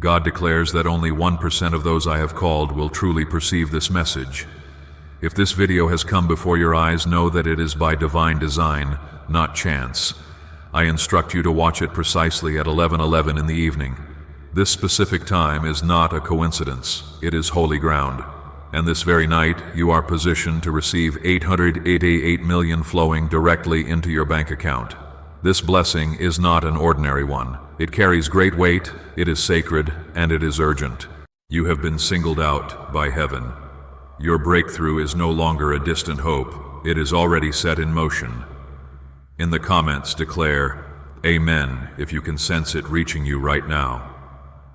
God declares that only 1% of those I have called will truly perceive this message. If this video has come before your eyes, know that it is by divine design, not chance. I instruct you to watch it precisely at 11:11 in the evening. This specific time is not a coincidence, it is holy ground. And this very night, you are positioned to receive 888 million flowing directly into your bank account. This blessing is not an ordinary one. It carries great weight, it is sacred, and it is urgent. You have been singled out by heaven. Your breakthrough is no longer a distant hope, it is already set in motion. In the comments, declare, Amen, if you can sense it reaching you right now.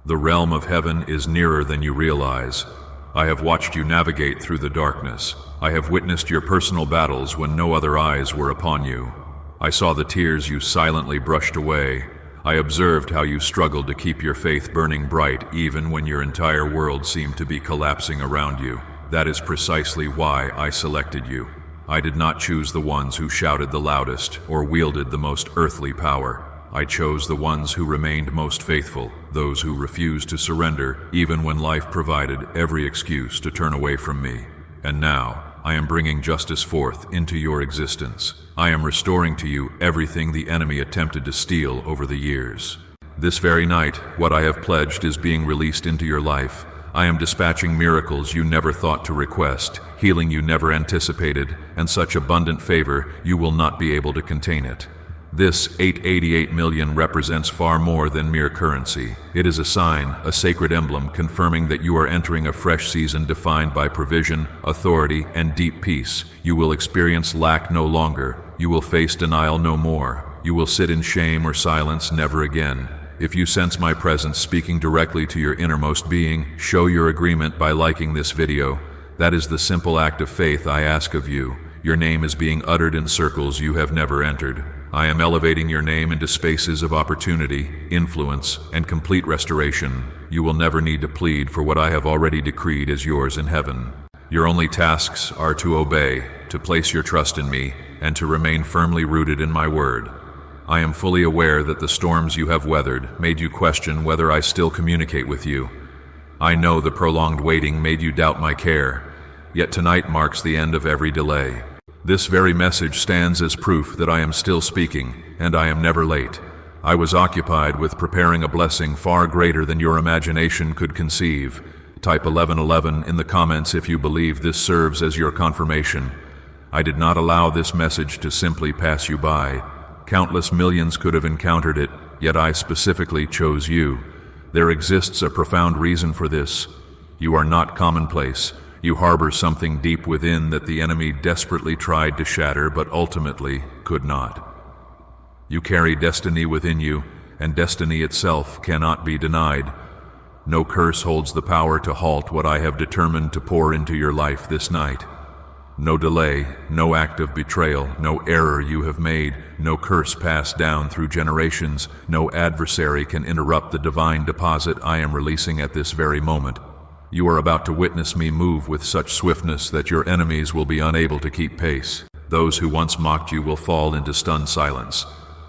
The realm of heaven is nearer than you realize. I have watched you navigate through the darkness. I have witnessed your personal battles when no other eyes were upon you. I saw the tears you silently brushed away. I observed how you struggled to keep your faith burning bright even when your entire world seemed to be collapsing around you. That is precisely why I selected you. I did not choose the ones who shouted the loudest or wielded the most earthly power. I chose the ones who remained most faithful, those who refused to surrender even when life provided every excuse to turn away from me. And now, I am bringing justice forth into your existence. I am restoring to you everything the enemy attempted to steal over the years. This very night, what I have pledged is being released into your life. I am dispatching miracles you never thought to request, healing you never anticipated, and such abundant favor you will not be able to contain it. This 888 million represents far more than mere currency. It is a sign, a sacred emblem confirming that you are entering a fresh season defined by provision, authority, and deep peace. You will experience lack no longer. You will face denial no more. You will sit in shame or silence never again. If you sense my presence speaking directly to your innermost being, show your agreement by liking this video. That is the simple act of faith I ask of you. Your name is being uttered in circles you have never entered. I am elevating your name into spaces of opportunity, influence, and complete restoration. You will never need to plead for what I have already decreed as yours in heaven. Your only tasks are to obey, to place your trust in me, and to remain firmly rooted in my word. I am fully aware that the storms you have weathered made you question whether I still communicate with you. I know the prolonged waiting made you doubt my care, yet tonight marks the end of every delay. This very message stands as proof that I am still speaking, and I am never late. I was occupied with preparing a blessing far greater than your imagination could conceive. Type 1111 in the comments if you believe this serves as your confirmation. I did not allow this message to simply pass you by. Countless millions could have encountered it, yet I specifically chose you. There exists a profound reason for this. You are not commonplace. You harbor something deep within that the enemy desperately tried to shatter but ultimately could not. You carry destiny within you, and destiny itself cannot be denied. No curse holds the power to halt what I have determined to pour into your life this night. No delay, no act of betrayal, no error you have made, no curse passed down through generations, no adversary can interrupt the divine deposit I am releasing at this very moment. You are about to witness me move with such swiftness that your enemies will be unable to keep pace. Those who once mocked you will fall into stunned silence.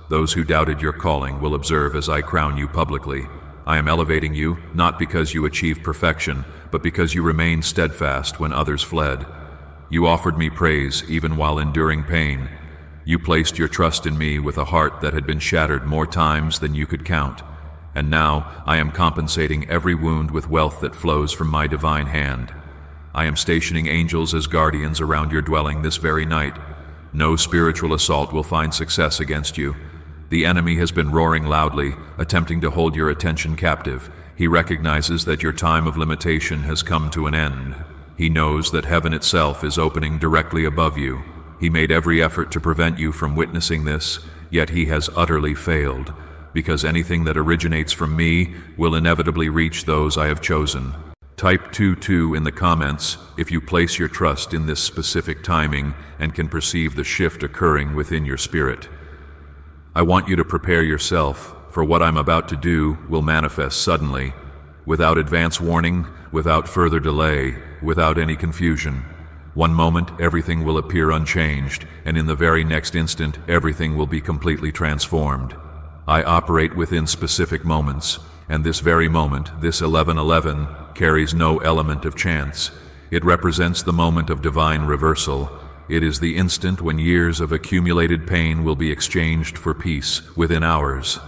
Those who doubted your calling will observe as I crown you publicly. I am elevating you, not because you achieved perfection, but because you remained steadfast when others fled. You offered me praise even while enduring pain. You placed your trust in me with a heart that had been shattered more times than you could count. And now I am compensating every wound with wealth that flows from my divine hand. I am stationing angels as guardians around your dwelling this very night. No spiritual assault will find success against you. The enemy has been roaring loudly, attempting to hold your attention captive. He recognizes that your time of limitation has come to an end. He knows that heaven itself is opening directly above you. He made every effort to prevent you from witnessing this, yet he has utterly failed, because anything that originates from me will inevitably reach those I have chosen. Type 22 in the comments if you place your trust in this specific timing and can perceive the shift occurring within your spirit. I want you to prepare yourself, for what I'm about to do will manifest suddenly, without advance warning, without further delay, without any confusion. One moment, everything will appear unchanged, and in the very next instant, everything will be completely transformed. I operate within specific moments. And this very moment, this 11:11, carries no element of chance. It represents the moment of divine reversal. It is the instant when years of accumulated pain will be exchanged for peace within hours.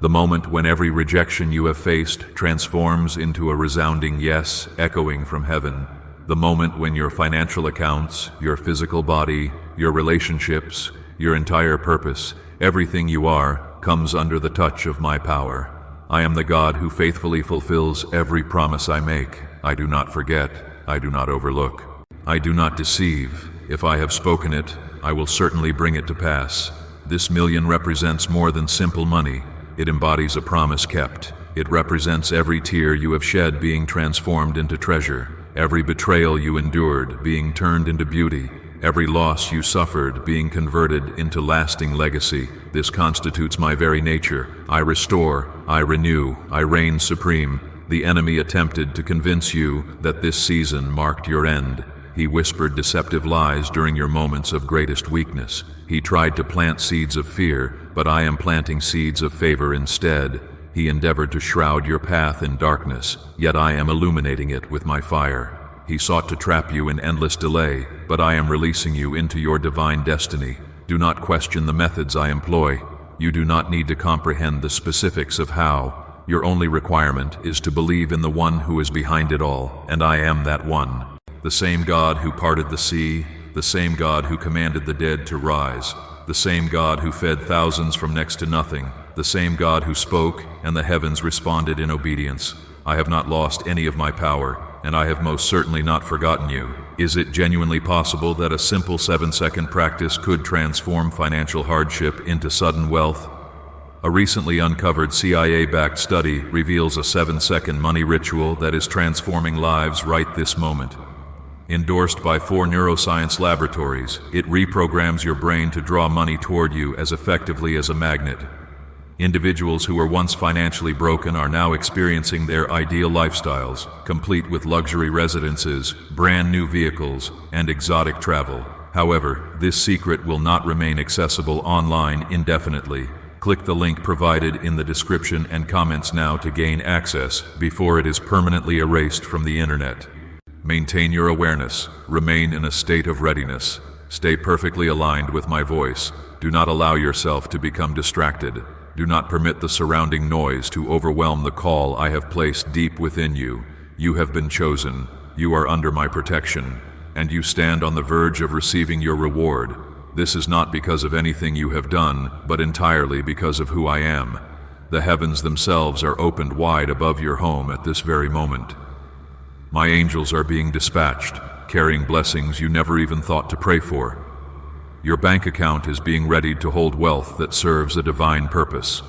The moment when every rejection you have faced transforms into a resounding yes echoing from heaven. The moment when your financial accounts, your physical body, your relationships, your entire purpose, everything you are, comes under the touch of my power. I am the God who faithfully fulfills every promise I make. I do not forget. I do not overlook. I do not deceive. If I have spoken it, I will certainly bring it to pass. This million represents more than simple money. It embodies a promise kept. It represents every tear you have shed being transformed into treasure, every betrayal you endured being turned into beauty, every loss you suffered being converted into lasting legacy. This constitutes my very nature. I restore, I renew, I reign supreme. The enemy attempted to convince you that this season marked your end. He whispered deceptive lies during your moments of greatest weakness. He tried to plant seeds of fear, but I am planting seeds of favor instead. He endeavored to shroud your path in darkness, yet I am illuminating it with my fire. He sought to trap you in endless delay, but I am releasing you into your divine destiny. Do not question the methods I employ. You do not need to comprehend the specifics of how. Your only requirement is to believe in the one who is behind it all, and I am that one. The same God who parted the sea, the same God who commanded the dead to rise, the same God who fed thousands from next to nothing, the same God who spoke and the heavens responded in obedience. I have not lost any of my power, and I have most certainly not forgotten you. Is it genuinely possible that a simple 7-second practice could transform financial hardship into sudden wealth? A recently uncovered CIA-backed study reveals a 7-second money ritual that is transforming lives right this moment. Endorsed by 4 neuroscience laboratories, it reprograms your brain to draw money toward you as effectively as a magnet. Individuals who were once financially broken are now experiencing their ideal lifestyles, complete with luxury residences, brand new vehicles, and exotic travel. However, this secret will not remain accessible online indefinitely. Click the link provided in the description and comments now to gain access before it is permanently erased from the internet. Maintain your awareness. Remain in a state of readiness. Stay perfectly aligned with my voice. Do not allow yourself to become distracted. Do not permit the surrounding noise to overwhelm the call I have placed deep within you. You have been chosen. You are under my protection, and you stand on the verge of receiving your reward. This is not because of anything you have done, but entirely because of who I am. The heavens themselves are opened wide above your home at this very moment. My angels are being dispatched, carrying blessings you never even thought to pray for. Your bank account is being readied to hold wealth that serves a divine purpose.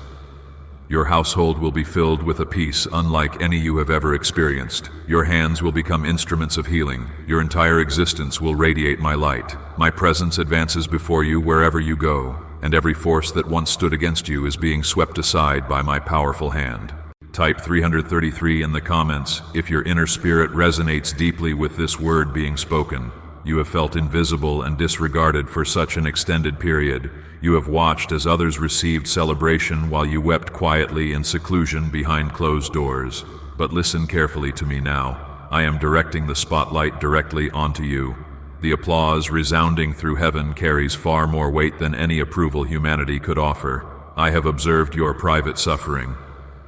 Your household will be filled with a peace unlike any you have ever experienced. Your hands will become instruments of healing. Your entire existence will radiate my light. My presence advances before you wherever you go, and every force that once stood against you is being swept aside by my powerful hand. Type 333 in the comments if your inner spirit resonates deeply with this word being spoken. You have felt invisible and disregarded for such an extended period. You have watched as others received celebration while you wept quietly in seclusion behind closed doors. But listen carefully to me now. I am directing the spotlight directly onto you. The applause resounding through heaven carries far more weight than any approval humanity could offer. I have observed your private suffering.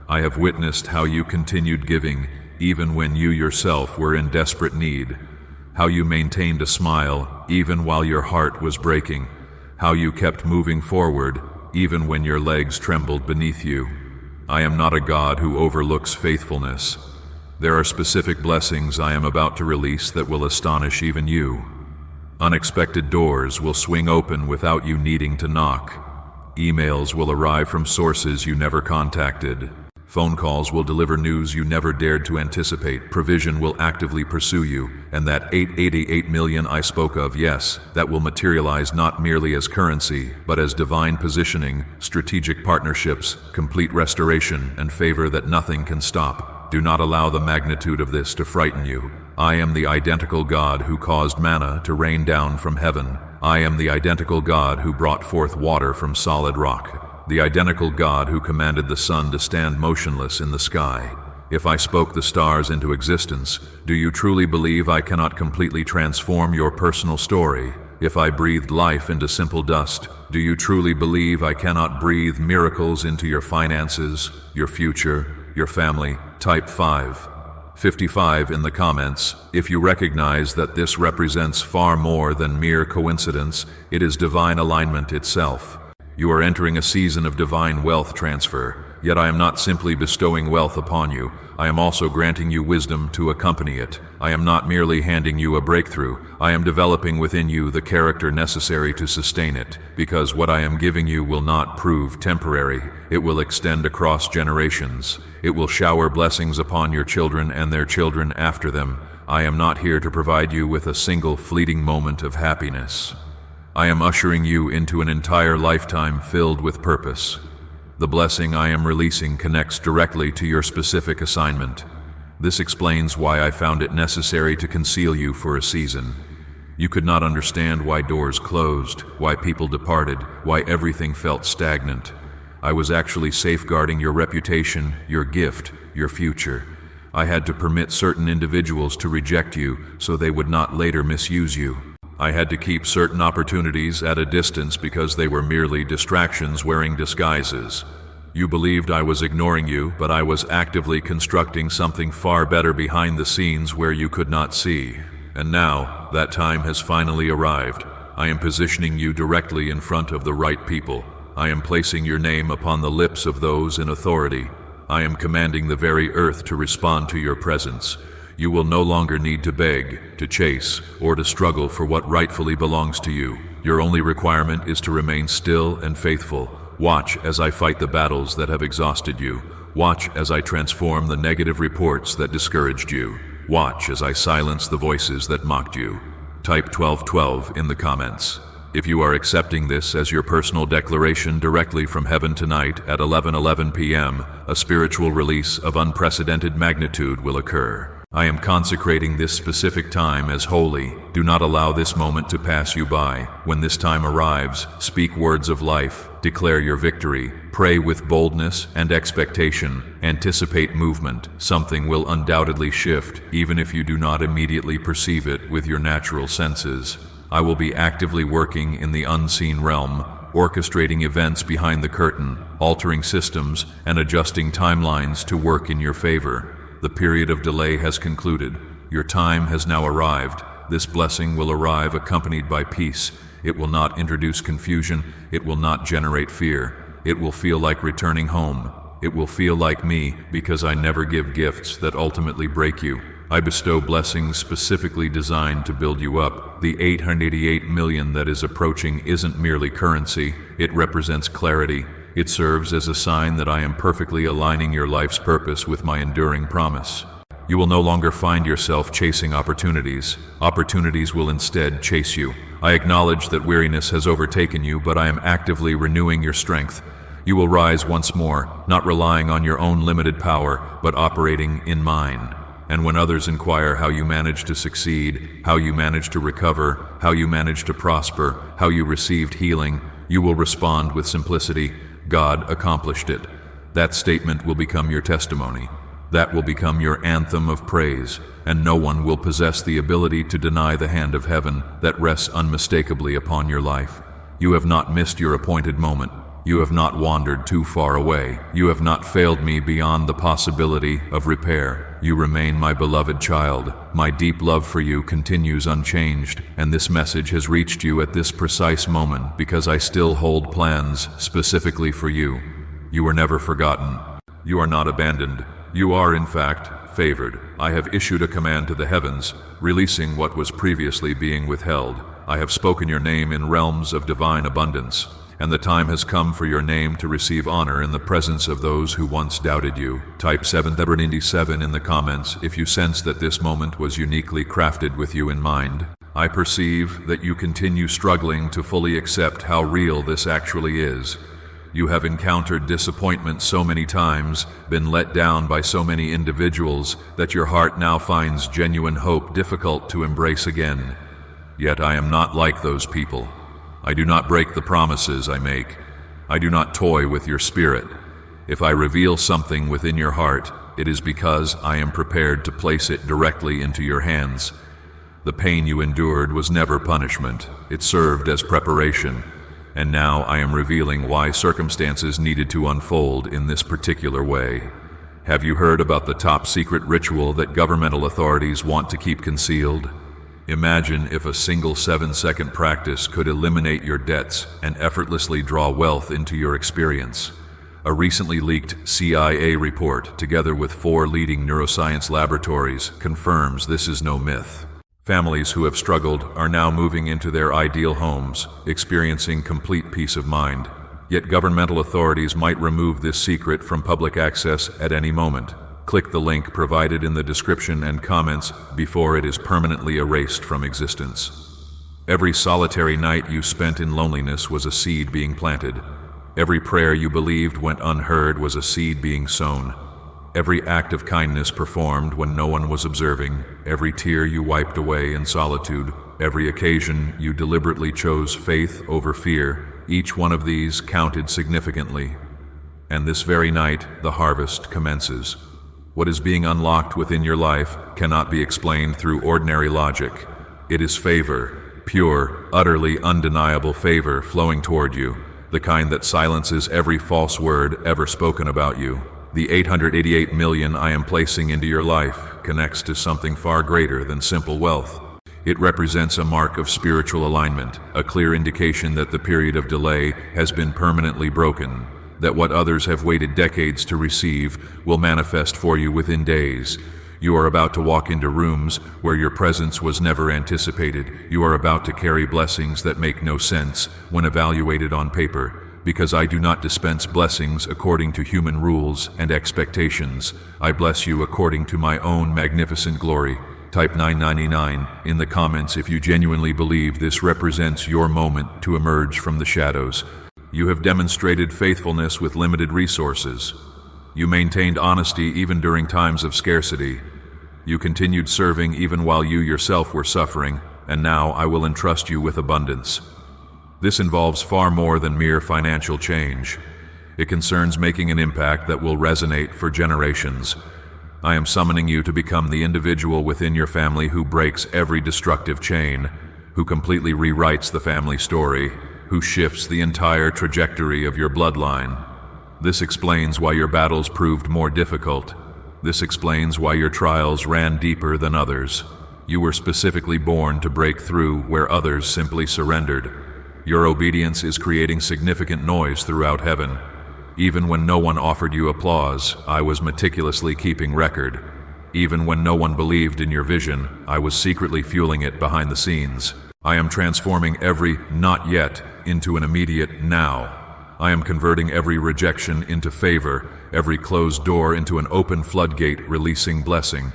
I have witnessed how you continued giving even when you yourself were in desperate need. How you maintained a smile even while your heart was breaking. How you kept moving forward even when your legs trembled beneath you. I am not a God who overlooks faithfulness. There are specific blessings I am about to release that will astonish even you. Unexpected doors will swing open without you needing to knock. Emails will arrive from sources you never contacted. Phone calls will deliver news you never dared to anticipate. Provision will actively pursue you, and that 888 million I spoke of, yes, that will materialize not merely as currency, but as divine positioning, strategic partnerships, complete restoration, and favor that nothing can stop. Do not allow the magnitude of this to frighten you. I am the identical God who caused manna to rain down from heaven. I am the identical God who brought forth water from solid rock. the identical God who commanded the sun to stand motionless in the sky. If I spoke the stars into existence, do you truly believe I cannot completely transform your personal story? If I breathed life into simple dust, do you truly believe I cannot breathe miracles into your finances, your future, your family? Type 55 in the comments. If you recognize that this represents far more than mere coincidence, it is divine alignment itself. You are entering a season of divine wealth transfer. Yet I am not simply bestowing wealth upon you, I am also granting you wisdom to accompany it. I am not merely handing you a breakthrough, I am developing within you the character necessary to sustain it, because what I am giving you will not prove temporary, it will extend across generations. It will shower blessings upon your children and their children after them. I am not here to provide you with a single fleeting moment of happiness. I am ushering you into an entire lifetime filled with purpose. The blessing I am releasing connects directly to your specific assignment. This explains why I found it necessary to conceal you for a season. You could not understand why doors closed, why people departed, why everything felt stagnant. I was actually safeguarding your reputation, your gift, your future. I had to permit certain individuals to reject you so they would not later misuse you. I had to keep certain opportunities at a distance because they were merely distractions wearing disguises. You believed I was ignoring you, but I was actively constructing something far better behind the scenes where you could not see. And now, that time has finally arrived. I am positioning you directly in front of the right people. I am placing your name upon the lips of those in authority. I am commanding the very earth to respond to your presence. You will no longer need to beg, to chase, or to struggle for what rightfully belongs to you. Your only requirement is to remain still and faithful. Watch as I fight the battles that have exhausted you. Watch as I transform the negative reports that discouraged you. Watch as I silence the voices that mocked you. Type 1212 in the comments. If you are accepting this as your personal declaration directly from heaven tonight at 11:11 p.m., a spiritual release of unprecedented magnitude will occur. I am consecrating this specific time as holy. Do not allow this moment to pass you by. When this time arrives, speak words of life, declare your victory, pray with boldness and expectation, anticipate movement. Something will undoubtedly shift, even if you do not immediately perceive it with your natural senses. I will be actively working in the unseen realm, orchestrating events behind the curtain, altering systems, and adjusting timelines to work in your favor. The period of delay has concluded. Your time has now arrived. This blessing will arrive accompanied by peace. It will not introduce confusion. It will not generate fear. It will feel like returning home. It will feel like me, because I never give gifts that ultimately break you. I bestow blessings specifically designed to build you up. The 888 million that is approaching isn't merely currency. It represents clarity. It serves as a sign that I am perfectly aligning your life's purpose with my enduring promise. You will no longer find yourself chasing opportunities. Opportunities will instead chase you. I acknowledge that weariness has overtaken you, but I am actively renewing your strength. You will rise once more, not relying on your own limited power, but operating in mine. And when others inquire how you managed to succeed, how you managed to recover, how you managed to prosper, how you received healing, you will respond with simplicity, God accomplished it. That statement will become your testimony. That will become your anthem of praise, and no one will possess the ability to deny the hand of heaven that rests unmistakably upon your life. You have not missed your appointed moment. You have not wandered too far away. You have not failed me beyond the possibility of repair. You remain my beloved child. My deep love for you continues unchanged, and this message has reached you at this precise moment because I still hold plans specifically for you. You are never forgotten. You are not abandoned. You are, in fact, favored. I have issued a command to the heavens, releasing what was previously being withheld. I have spoken your name in realms of divine abundance, and the time has come for your name to receive honor in the presence of those who once doubted you. Type 797 in the comments if you sense that this moment was uniquely crafted with you in mind. I perceive that you continue struggling to fully accept how real this actually is. You have encountered disappointment so many times, been let down by so many individuals, that your heart now finds genuine hope difficult to embrace again. Yet I am not like those people. I do not break the promises I make. I do not toy with your spirit. If I reveal something within your heart, it is because I am prepared to place it directly into your hands. The pain you endured was never punishment. It served as preparation. And now I am revealing why circumstances needed to unfold in this particular way. Have you heard about the top secret ritual that governmental authorities want to keep concealed? Imagine if a single 7-second practice could eliminate your debts and effortlessly draw wealth into your experience. A recently leaked CIA report, together with 4 leading neuroscience laboratories, confirms this is no myth. Families who have struggled are now moving into their ideal homes, experiencing complete peace of mind. Yet governmental authorities might remove this secret from public access at any moment. Click the link provided in the description and comments before it is permanently erased from existence. Every solitary night you spent in loneliness was a seed being planted. Every prayer you believed went unheard was a seed being sown. Every act of kindness performed when no one was observing, every tear you wiped away in solitude, every occasion you deliberately chose faith over fear, each one of these counted significantly. And this very night, the harvest commences. What is being unlocked within your life cannot be explained through ordinary logic. It is favor, pure, utterly undeniable favor flowing toward you, the kind that silences every false word ever spoken about you. The 888 million I am placing into your life connects to something far greater than simple wealth. It represents a mark of spiritual alignment, a clear indication that the period of delay has been permanently broken, that what others have waited decades to receive will manifest for you within days. You are about to walk into rooms where your presence was never anticipated. You are about to carry blessings that make no sense when evaluated on paper. Because I do not dispense blessings according to human rules and expectations. I bless you according to my own magnificent glory. Type 999 in the comments if you genuinely believe this represents your moment to emerge from the shadows. You have demonstrated faithfulness with limited resources. You maintained honesty even during times of scarcity. You continued serving even while you yourself were suffering, and now I will entrust you with abundance. This involves far more than mere financial change. It concerns making an impact that will resonate for generations. I am summoning you to become the individual within your family who breaks every destructive chain, who completely rewrites the family story, who shifts the entire trajectory of your bloodline. This explains why your battles proved more difficult. This explains why your trials ran deeper than others. You were specifically born to break through where others simply surrendered. Your obedience is creating significant noise throughout heaven. Even when no one offered you applause, I was meticulously keeping record. Even when no one believed in your vision, I was secretly fueling it behind the scenes. I am transforming every not yet into an immediate now. I am converting every rejection into favor, every closed door into an open floodgate releasing blessing.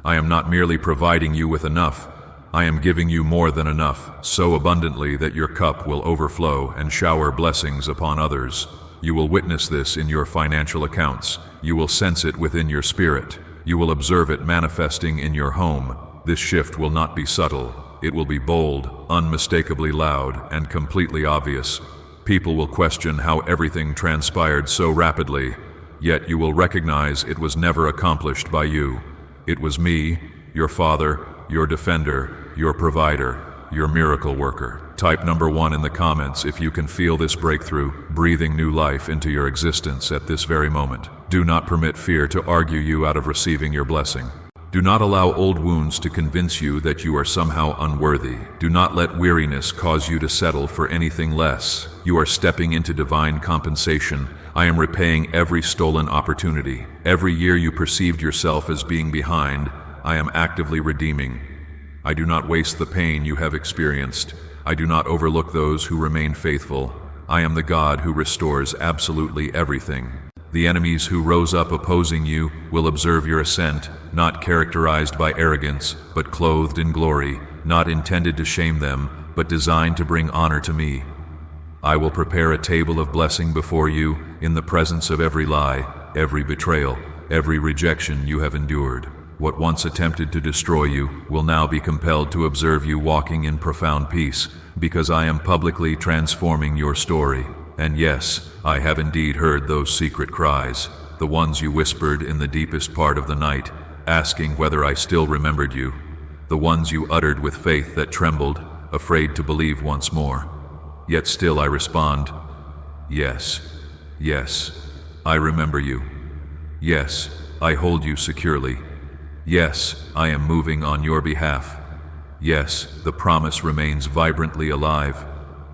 I am not merely providing you with enough. I am giving you more than enough, so abundantly that your cup will overflow and shower blessings upon others. You will witness this in your financial accounts. You will sense it within your spirit. You will observe it manifesting in your home. This shift will not be subtle. It will be bold, unmistakably loud, and completely obvious. People will question how everything transpired so rapidly, yet you will recognize it was never accomplished by you. It was me, your father, your defender, your provider, your miracle worker. Type number 1 in the comments if you can feel this breakthrough, breathing new life into your existence at this very moment. Do not permit fear to argue you out of receiving your blessing. Do not allow old wounds to convince you that you are somehow unworthy. Do not let weariness cause you to settle for anything less. You are stepping into divine compensation. I am repaying every stolen opportunity. Every year you perceived yourself as being behind, I am actively redeeming. I do not waste the pain you have experienced. I do not overlook those who remain faithful. I am the God who restores absolutely everything. The enemies who rose up opposing you will observe your ascent, not characterized by arrogance, but clothed in glory, not intended to shame them, but designed to bring honor to me. I will prepare a table of blessing before you in the presence of every lie, every betrayal, every rejection you have endured. What once attempted to destroy you will now be compelled to observe you walking in profound peace, because I am publicly transforming your story. And yes, I have indeed heard those secret cries, the ones you whispered in the deepest part of the night, asking whether I still remembered you, the ones you uttered with faith that trembled, afraid to believe once more. Yet still I respond, yes, yes, I remember you. Yes, I hold you securely. Yes, I am moving on your behalf. Yes, the promise remains vibrantly alive.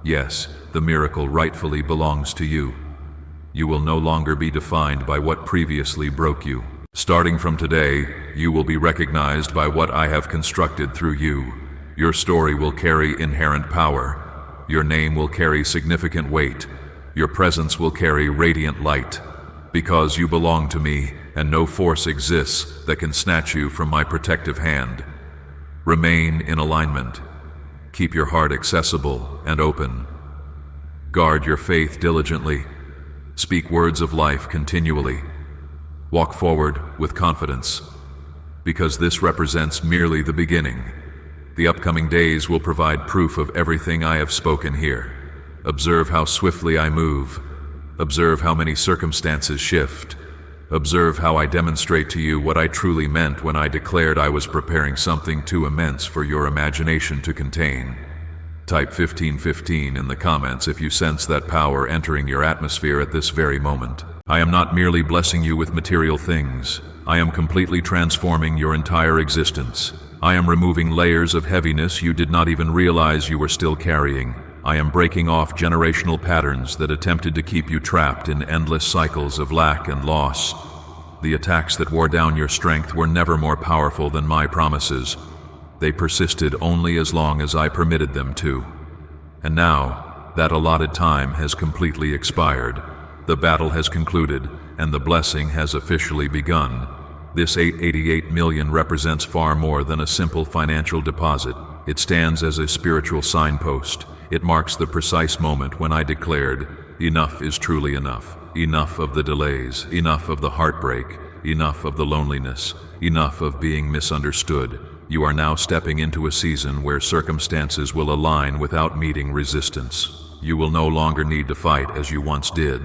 Yes, the miracle rightfully belongs to you. You will no longer be defined by what previously broke you. Starting from today, you will be recognized by what I have constructed through you. Your story will carry inherent power. Your name will carry significant weight. Your presence will carry radiant light. Because you belong to me, and no force exists that can snatch you from my protective hand. Remain in alignment. Keep your heart accessible and open. Guard your faith diligently. Speak words of life continually. Walk forward with confidence, because this represents merely the beginning. The upcoming days will provide proof of everything I have spoken here. Observe how swiftly I move. Observe how many circumstances shift. Observe how I demonstrate to you what I truly meant when I declared I was preparing something too immense for your imagination to contain. Type 1515 in the comments if you sense that power entering your atmosphere at this very moment. I am not merely blessing you with material things. I am completely transforming your entire existence. I am removing layers of heaviness you did not even realize you were still carrying. I am breaking off generational patterns that attempted to keep you trapped in endless cycles of lack and loss. The attacks that wore down your strength were never more powerful than my promises. They persisted only as long as I permitted them to. And now, that allotted time has completely expired. The battle has concluded, and the blessing has officially begun. This 888 million represents far more than a simple financial deposit. It stands as a spiritual signpost. It marks the precise moment when I declared, enough is truly enough. Enough of the delays, enough of the heartbreak, enough of the loneliness, enough of being misunderstood. You are now stepping into a season where circumstances will align without meeting resistance. You will no longer need to fight as you once did.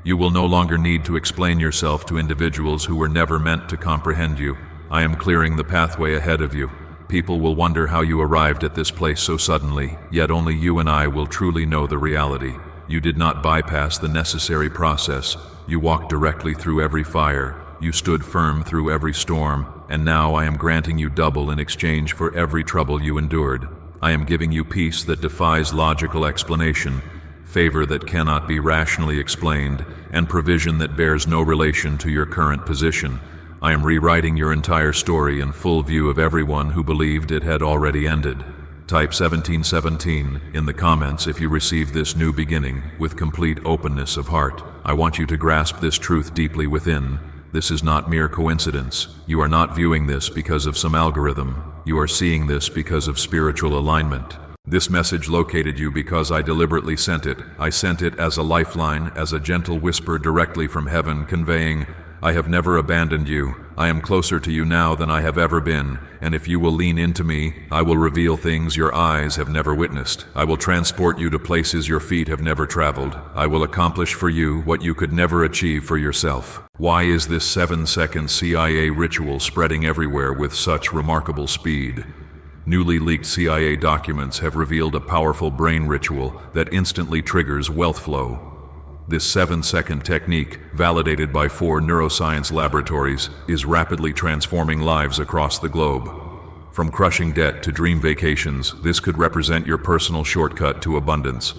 You will no longer need to explain yourself to individuals who were never meant to comprehend you. I am clearing the pathway ahead of you. People will wonder how you arrived at this place so suddenly, yet only you and I will truly know the reality. You did not bypass the necessary process. You walked directly through every fire. You stood firm through every storm, and now I am granting you double in exchange for every trouble you endured. I am giving you peace that defies logical explanation, favor that cannot be rationally explained, and provision that bears no relation to your current position. I am rewriting your entire story in full view of everyone who believed it had already ended. Type 1717 in the comments if you receive this new beginning with complete openness of heart. I want you to grasp this truth deeply within. This is not mere coincidence. You are not viewing this because of some algorithm. You are seeing this because of spiritual alignment. This message located you because I deliberately sent it. I sent it as a lifeline, as a gentle whisper directly from heaven, conveying, I have never abandoned you. I am closer to you now than I have ever been, and if you will lean into me, I will reveal things your eyes have never witnessed. I will transport you to places your feet have never traveled. I will accomplish for you what you could never achieve for yourself. Why is this 7-second CIA ritual spreading everywhere with such remarkable speed? Newly leaked CIA documents have revealed a powerful brain ritual that instantly triggers wealth flow. This 7-second technique, validated by 4 neuroscience laboratories, is rapidly transforming lives across the globe. From crushing debt to dream vacations, this could represent your personal shortcut to abundance.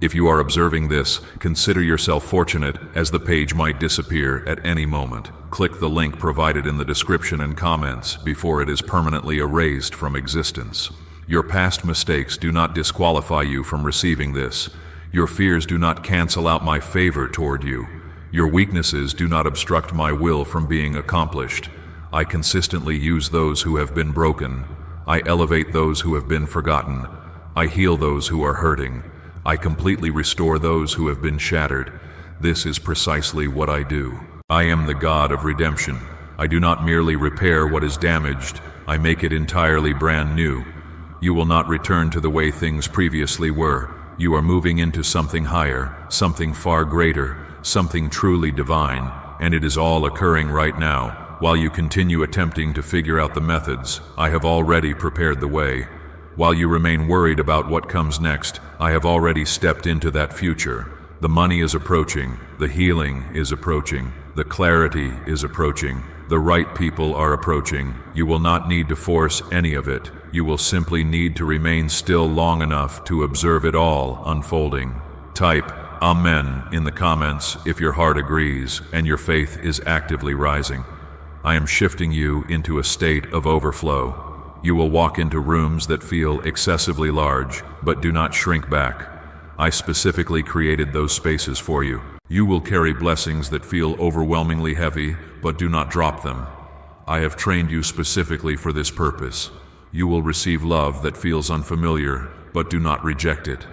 If you are observing this, consider yourself fortunate, as the page might disappear at any moment. Click the link provided in the description and comments before it is permanently erased from existence. Your past mistakes do not disqualify you from receiving this. Your fears do not cancel out my favor toward you. Your weaknesses do not obstruct my will from being accomplished. I consistently use those who have been broken. I elevate those who have been forgotten. I heal those who are hurting. I completely restore those who have been shattered. This is precisely what I do. I am the God of redemption. I do not merely repair what is damaged. I make it entirely brand new. You will not return to the way things previously were. You are moving into something higher, something far greater, something truly divine, and it is all occurring right now. While you continue attempting to figure out the methods, I have already prepared the way. While you remain worried about what comes next, I have already stepped into that future. The money is approaching, the healing is approaching, the clarity is approaching, the right people are approaching. You will not need to force any of it. You will simply need to remain still long enough to observe it all unfolding. Type Amen in the comments if your heart agrees and your faith is actively rising. I am shifting you into a state of overflow. You will walk into rooms that feel excessively large, but do not shrink back. I specifically created those spaces for you. You will carry blessings that feel overwhelmingly heavy, but do not drop them. I have trained you specifically for this purpose. You will receive love that feels unfamiliar, but do not reject it.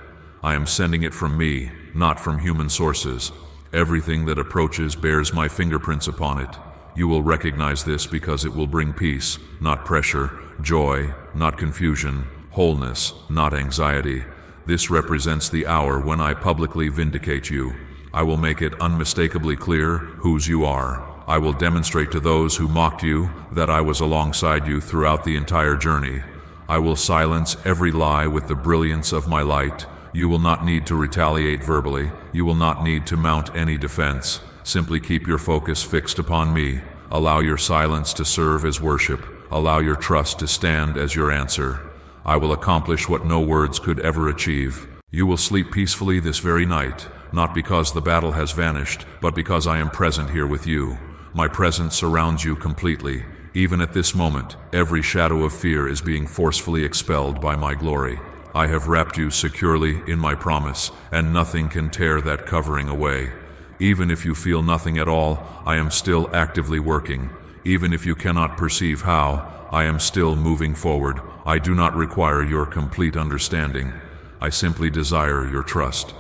I am sending it from me, not from human sources. Everything that approaches bears my fingerprints upon it. You will recognize this because it will bring peace, not pressure, joy, not confusion, wholeness, not anxiety. This represents the hour when I publicly vindicate you. I will make it unmistakably clear whose you are. I will demonstrate to those who mocked you that I was alongside you throughout the entire journey. I will silence every lie with the brilliance of my light. You will not need to retaliate verbally. You will not need to mount any defense. Simply keep your focus fixed upon me. Allow your silence to serve as worship. Allow your trust to stand as your answer. I will accomplish what no words could ever achieve. You will sleep peacefully this very night, not because the battle has vanished, but because I am present here with you. My presence surrounds you completely. Even at this moment, every shadow of fear is being forcefully expelled by my glory. I have wrapped you securely in my promise, and nothing can tear that covering away. Even if you feel nothing at all, I am still actively working. Even if you cannot perceive how, I am still moving forward. I do not require your complete understanding. I simply desire your trust.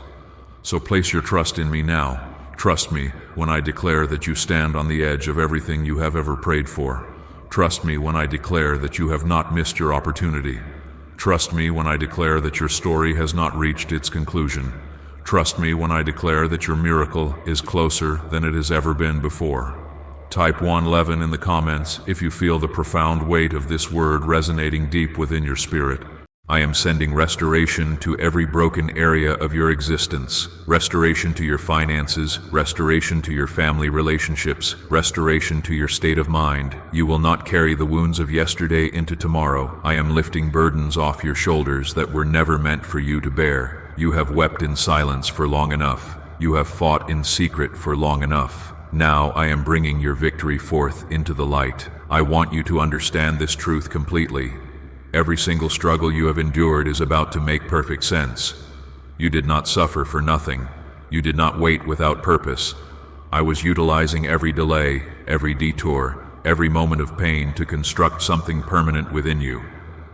So place your trust in me now. Trust me when I declare that you stand on the edge of everything you have ever prayed for. Trust me when I declare that you have not missed your opportunity. Trust me when I declare that your story has not reached its conclusion. Trust me when I declare that your miracle is closer than it has ever been before. Type 111 in the comments if you feel the profound weight of this word resonating deep within your spirit. I am sending restoration to every broken area of your existence. Restoration to your finances, restoration to your family relationships, restoration to your state of mind. You will not carry the wounds of yesterday into tomorrow. I am lifting burdens off your shoulders that were never meant for you to bear. You have wept in silence for long enough. You have fought in secret for long enough. Now I am bringing your victory forth into the light. I want you to understand this truth completely. Every single struggle you have endured is about to make perfect sense. You did not suffer for nothing. You did not wait without purpose. I was utilizing every delay, every detour, every moment of pain to construct something permanent within you.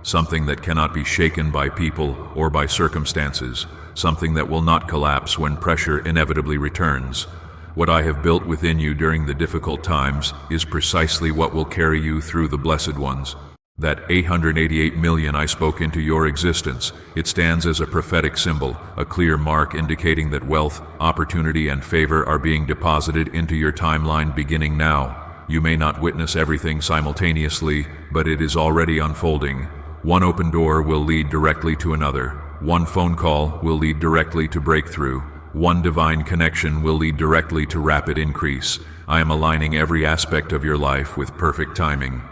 Something that cannot be shaken by people or by circumstances. Something that will not collapse when pressure inevitably returns. What I have built within you during the difficult times is precisely what will carry you through the blessed ones. That 888 million I spoke into your existence, it stands as a prophetic symbol, a clear mark indicating that wealth, opportunity, and favor are being deposited into your timeline beginning now. You may not witness everything simultaneously, but it is already unfolding. One open door will lead directly to another. One phone call will lead directly to breakthrough. One divine connection will lead directly to rapid increase. I am aligning every aspect of your life with perfect timing.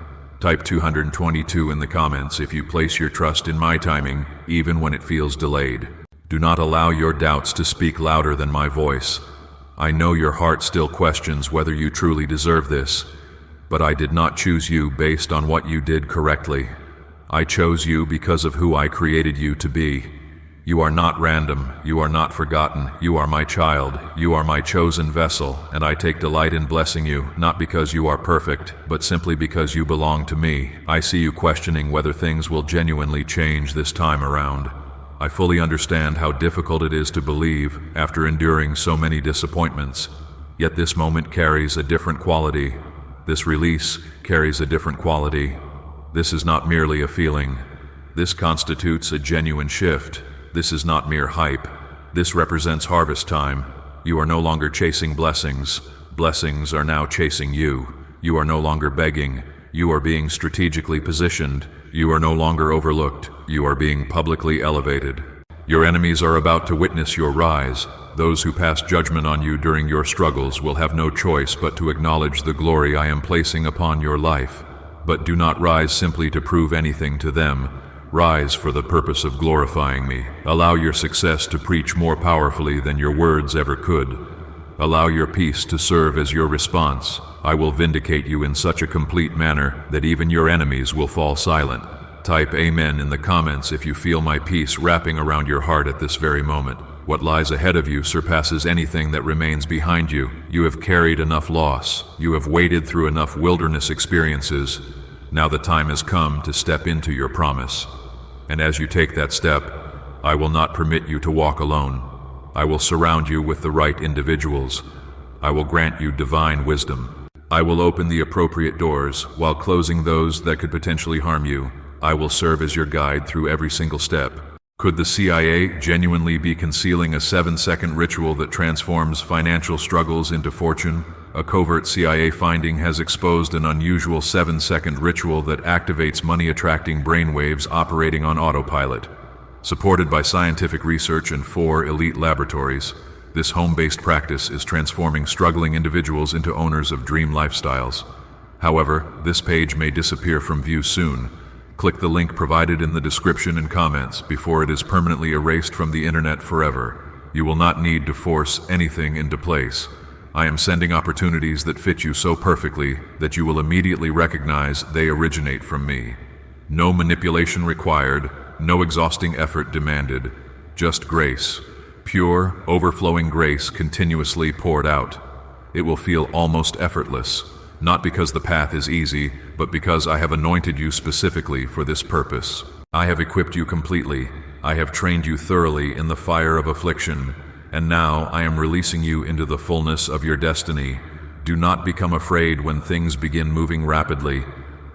Type 222 in the comments if you place your trust in my timing, even when it feels delayed. Do not allow your doubts to speak louder than my voice. I know your heart still questions whether you truly deserve this, but I did not choose you based on what you did correctly. I chose you because of who I created you to be. You are not random, you are not forgotten, you are my child, you are my chosen vessel, and I take delight in blessing you, not because you are perfect, but simply because you belong to me. I see you questioning whether things will genuinely change this time around. I fully understand how difficult it is to believe after enduring so many disappointments. Yet this moment carries a different quality. This release carries a different quality. This is not merely a feeling. This constitutes a genuine shift. This is not mere hype. This represents harvest time. You are no longer chasing blessings. Blessings are now chasing you. You are no longer begging. You are being strategically positioned. You are no longer overlooked. You are being publicly elevated. Your enemies are about to witness your rise. Those who pass judgment on you during your struggles will have no choice but to acknowledge the glory I am placing upon your life. But do not rise simply to prove anything to them. Rise for the purpose of glorifying me. Allow your success to preach more powerfully than your words ever could. Allow your peace to serve as your response. I will vindicate you in such a complete manner that even your enemies will fall silent. Type Amen in the comments if you feel my peace wrapping around your heart at this very moment. What lies ahead of you surpasses anything that remains behind you. You have carried enough loss. You have waded through enough wilderness experiences. Now the time has come to step into your promise. And as you take that step, I will not permit you to walk alone. I will surround you with the right individuals. I will grant you divine wisdom. I will open the appropriate doors while closing those that could potentially harm you. I will serve as your guide through every single step. Could the CIA genuinely be concealing a 7-second ritual that transforms financial struggles into fortune? A covert CIA finding has exposed an unusual 7-second ritual that activates money-attracting brainwaves operating on autopilot. Supported by scientific research and 4 elite laboratories, this home-based practice is transforming struggling individuals into owners of dream lifestyles. However, this page may disappear from view soon. Click the link provided in the description and comments before it is permanently erased from the internet forever. You will not need to force anything into place. I am sending opportunities that fit you so perfectly that you will immediately recognize they originate from me. No manipulation required, no exhausting effort demanded, just grace. Pure, overflowing grace continuously poured out. It will feel almost effortless. Not because the path is easy, but because I have anointed you specifically for this purpose. I have equipped you completely. I have trained you thoroughly in the fire of affliction, and now I am releasing you into the fullness of your destiny. Do not become afraid when things begin moving rapidly.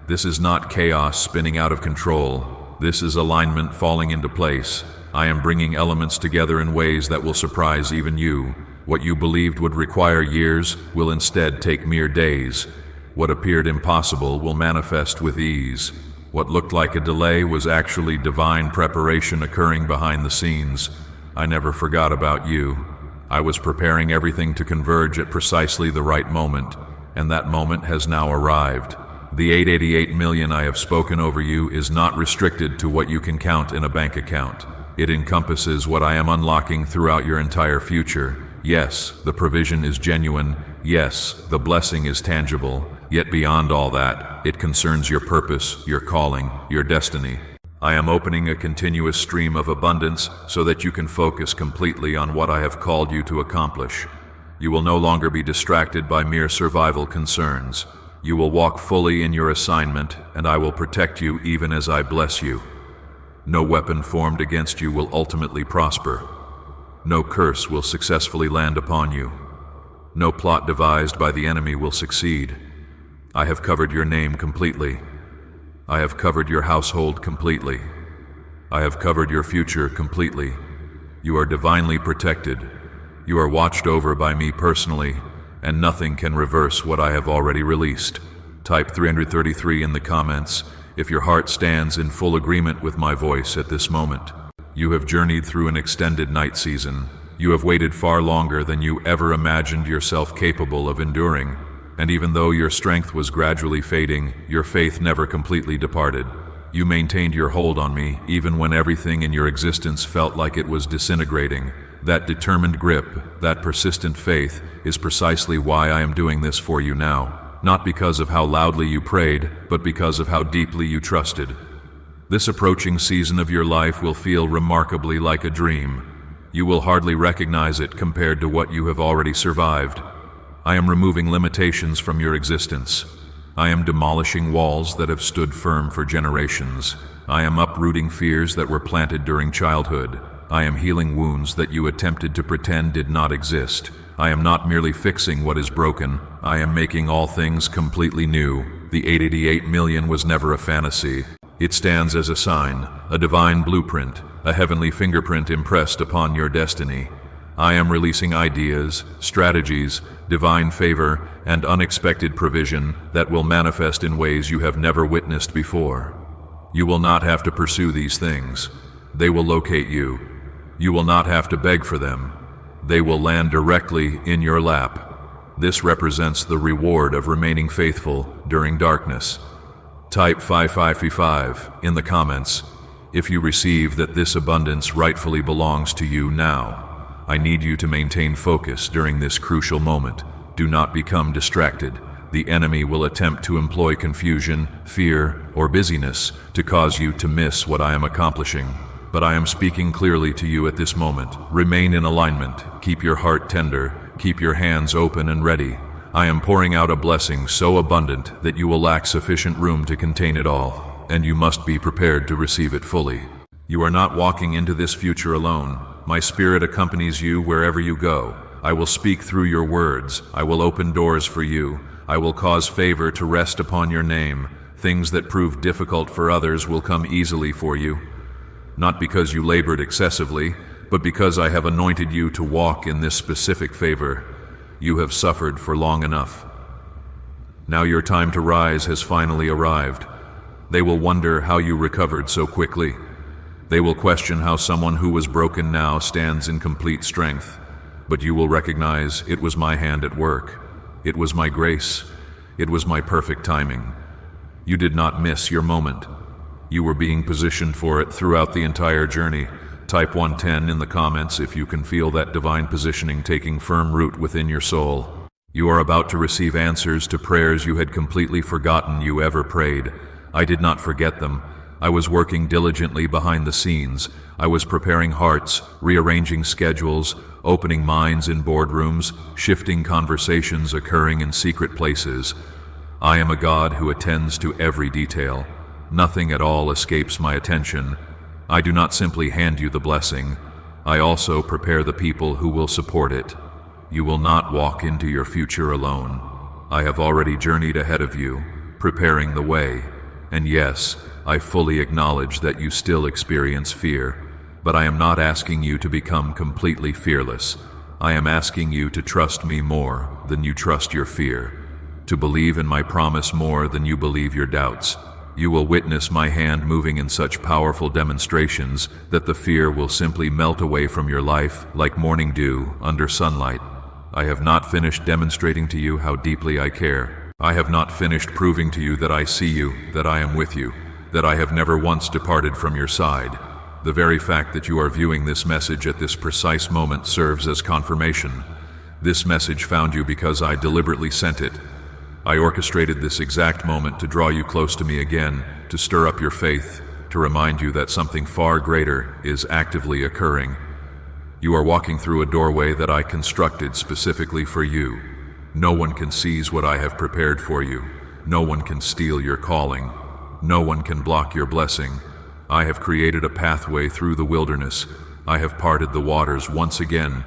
This is not chaos spinning out of control. This is alignment falling into place. I am bringing elements together in ways that will surprise even you. What you believed would require years will instead take mere days. What appeared impossible will manifest with ease. What looked like a delay was actually divine preparation occurring behind the scenes. I never forgot about you. I was preparing everything to converge at precisely the right moment, and that moment has now arrived. The 888 million I have spoken over you is not restricted to what you can count in a bank account. It encompasses what I am unlocking throughout your entire future. Yes, the provision is genuine. Yes, the blessing is tangible. Yet beyond all that, it concerns your purpose, your calling, your destiny. I am opening a continuous stream of abundance so that you can focus completely on what I have called you to accomplish. You will no longer be distracted by mere survival concerns. You will walk fully in your assignment, and I will protect you even as I bless you. No weapon formed against you will ultimately prosper. No curse will successfully land upon you. No plot devised by the enemy will succeed. I have covered your name completely. I have covered your household completely. I have covered your future completely. You are divinely protected. You are watched over by me personally, and nothing can reverse what I have already released. Type 333 in the comments if your heart stands in full agreement with my voice at this moment. You have journeyed through an extended night season. You have waited far longer than you ever imagined yourself capable of enduring. And even though your strength was gradually fading, your faith never completely departed. You maintained your hold on me, even when everything in your existence felt like it was disintegrating. That determined grip, that persistent faith, is precisely why I am doing this for you now. Not because of how loudly you prayed, but because of how deeply you trusted. This approaching season of your life will feel remarkably like a dream. You will hardly recognize it compared to what you have already survived. I am removing limitations from your existence. I am demolishing walls that have stood firm for generations. I am uprooting fears that were planted during childhood. I am healing wounds that you attempted to pretend did not exist. I am not merely fixing what is broken. I am making all things completely new. The 888 million was never a fantasy. It stands as a sign, a divine blueprint, a heavenly fingerprint impressed upon your destiny. I am releasing ideas, strategies, divine favor, and unexpected provision that will manifest in ways you have never witnessed before. You will not have to pursue these things. They will locate you. You will not have to beg for them. They will land directly in your lap. This represents the reward of remaining faithful during darkness. Type 5555 in the comments if you receive that this abundance rightfully belongs to you now. I need you to maintain focus during this crucial moment. Do not become distracted. The enemy will attempt to employ confusion, fear, or busyness to cause you to miss what I am accomplishing. But I am speaking clearly to you at this moment. Remain in alignment. Keep your heart tender. Keep your hands open and ready. I am pouring out a blessing so abundant that you will lack sufficient room to contain it all, and you must be prepared to receive it fully. You are not walking into this future alone. My spirit accompanies you wherever you go. I will speak through your words. I will open doors for you. I will cause favor to rest upon your name. Things that prove difficult for others will come easily for you. Not because you labored excessively, but because I have anointed you to walk in this specific favor. You have suffered for long enough. Now your time to rise has finally arrived. They will wonder how you recovered so quickly. They will question how someone who was broken now stands in complete strength. But you will recognize it was my hand at work. It was my grace. It was my perfect timing. You did not miss your moment. You were being positioned for it throughout the entire journey. Type 110 in the comments if you can feel that divine positioning taking firm root within your soul. You are about to receive answers to prayers you had completely forgotten you ever prayed. I did not forget them. I was working diligently behind the scenes. I was preparing hearts, rearranging schedules, opening minds in boardrooms, shifting conversations occurring in secret places. I am a God who attends to every detail. Nothing at all escapes my attention. I do not simply hand you the blessing. I also prepare the people who will support it. You will not walk into your future alone. I have already journeyed ahead of you, preparing the way. And yes, I fully acknowledge that you still experience fear, but I am not asking you to become completely fearless. I am asking you to trust me more than you trust your fear, to believe in my promise more than you believe your doubts. You will witness my hand moving in such powerful demonstrations that the fear will simply melt away from your life like morning dew under sunlight. I have not finished demonstrating to you how deeply I care. I have not finished proving to you that I see you, that I am with you, that I have never once departed from your side. The very fact that you are viewing this message at this precise moment serves as confirmation. This message found you because I deliberately sent it. I orchestrated this exact moment to draw you close to me again, to stir up your faith, to remind you that something far greater is actively occurring. You are walking through a doorway that I constructed specifically for you. No one can seize what I have prepared for you. No one can steal your calling. No one can block your blessing. I have created a pathway through the wilderness. I have parted the waters once again,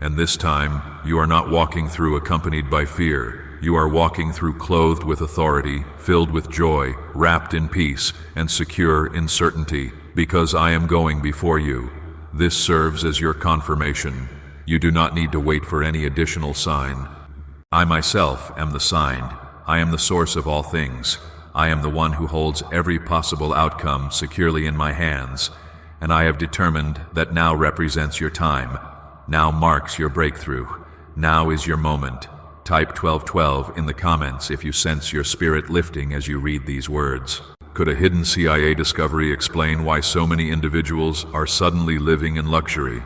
and this time you are not walking through accompanied by fear. You are walking through clothed with authority, filled with joy, wrapped in peace, and secure in certainty, because I am going before you. This serves as your confirmation. You do not need to wait for any additional sign. I myself am the sign. I am the source of all things. I am the one who holds every possible outcome securely in my hands, and I have determined that now represents your time. Now marks your breakthrough. Now is your moment. Type 1212 in the comments if you sense your spirit lifting as you read these words. Could a hidden CIA discovery explain why so many individuals are suddenly living in luxury?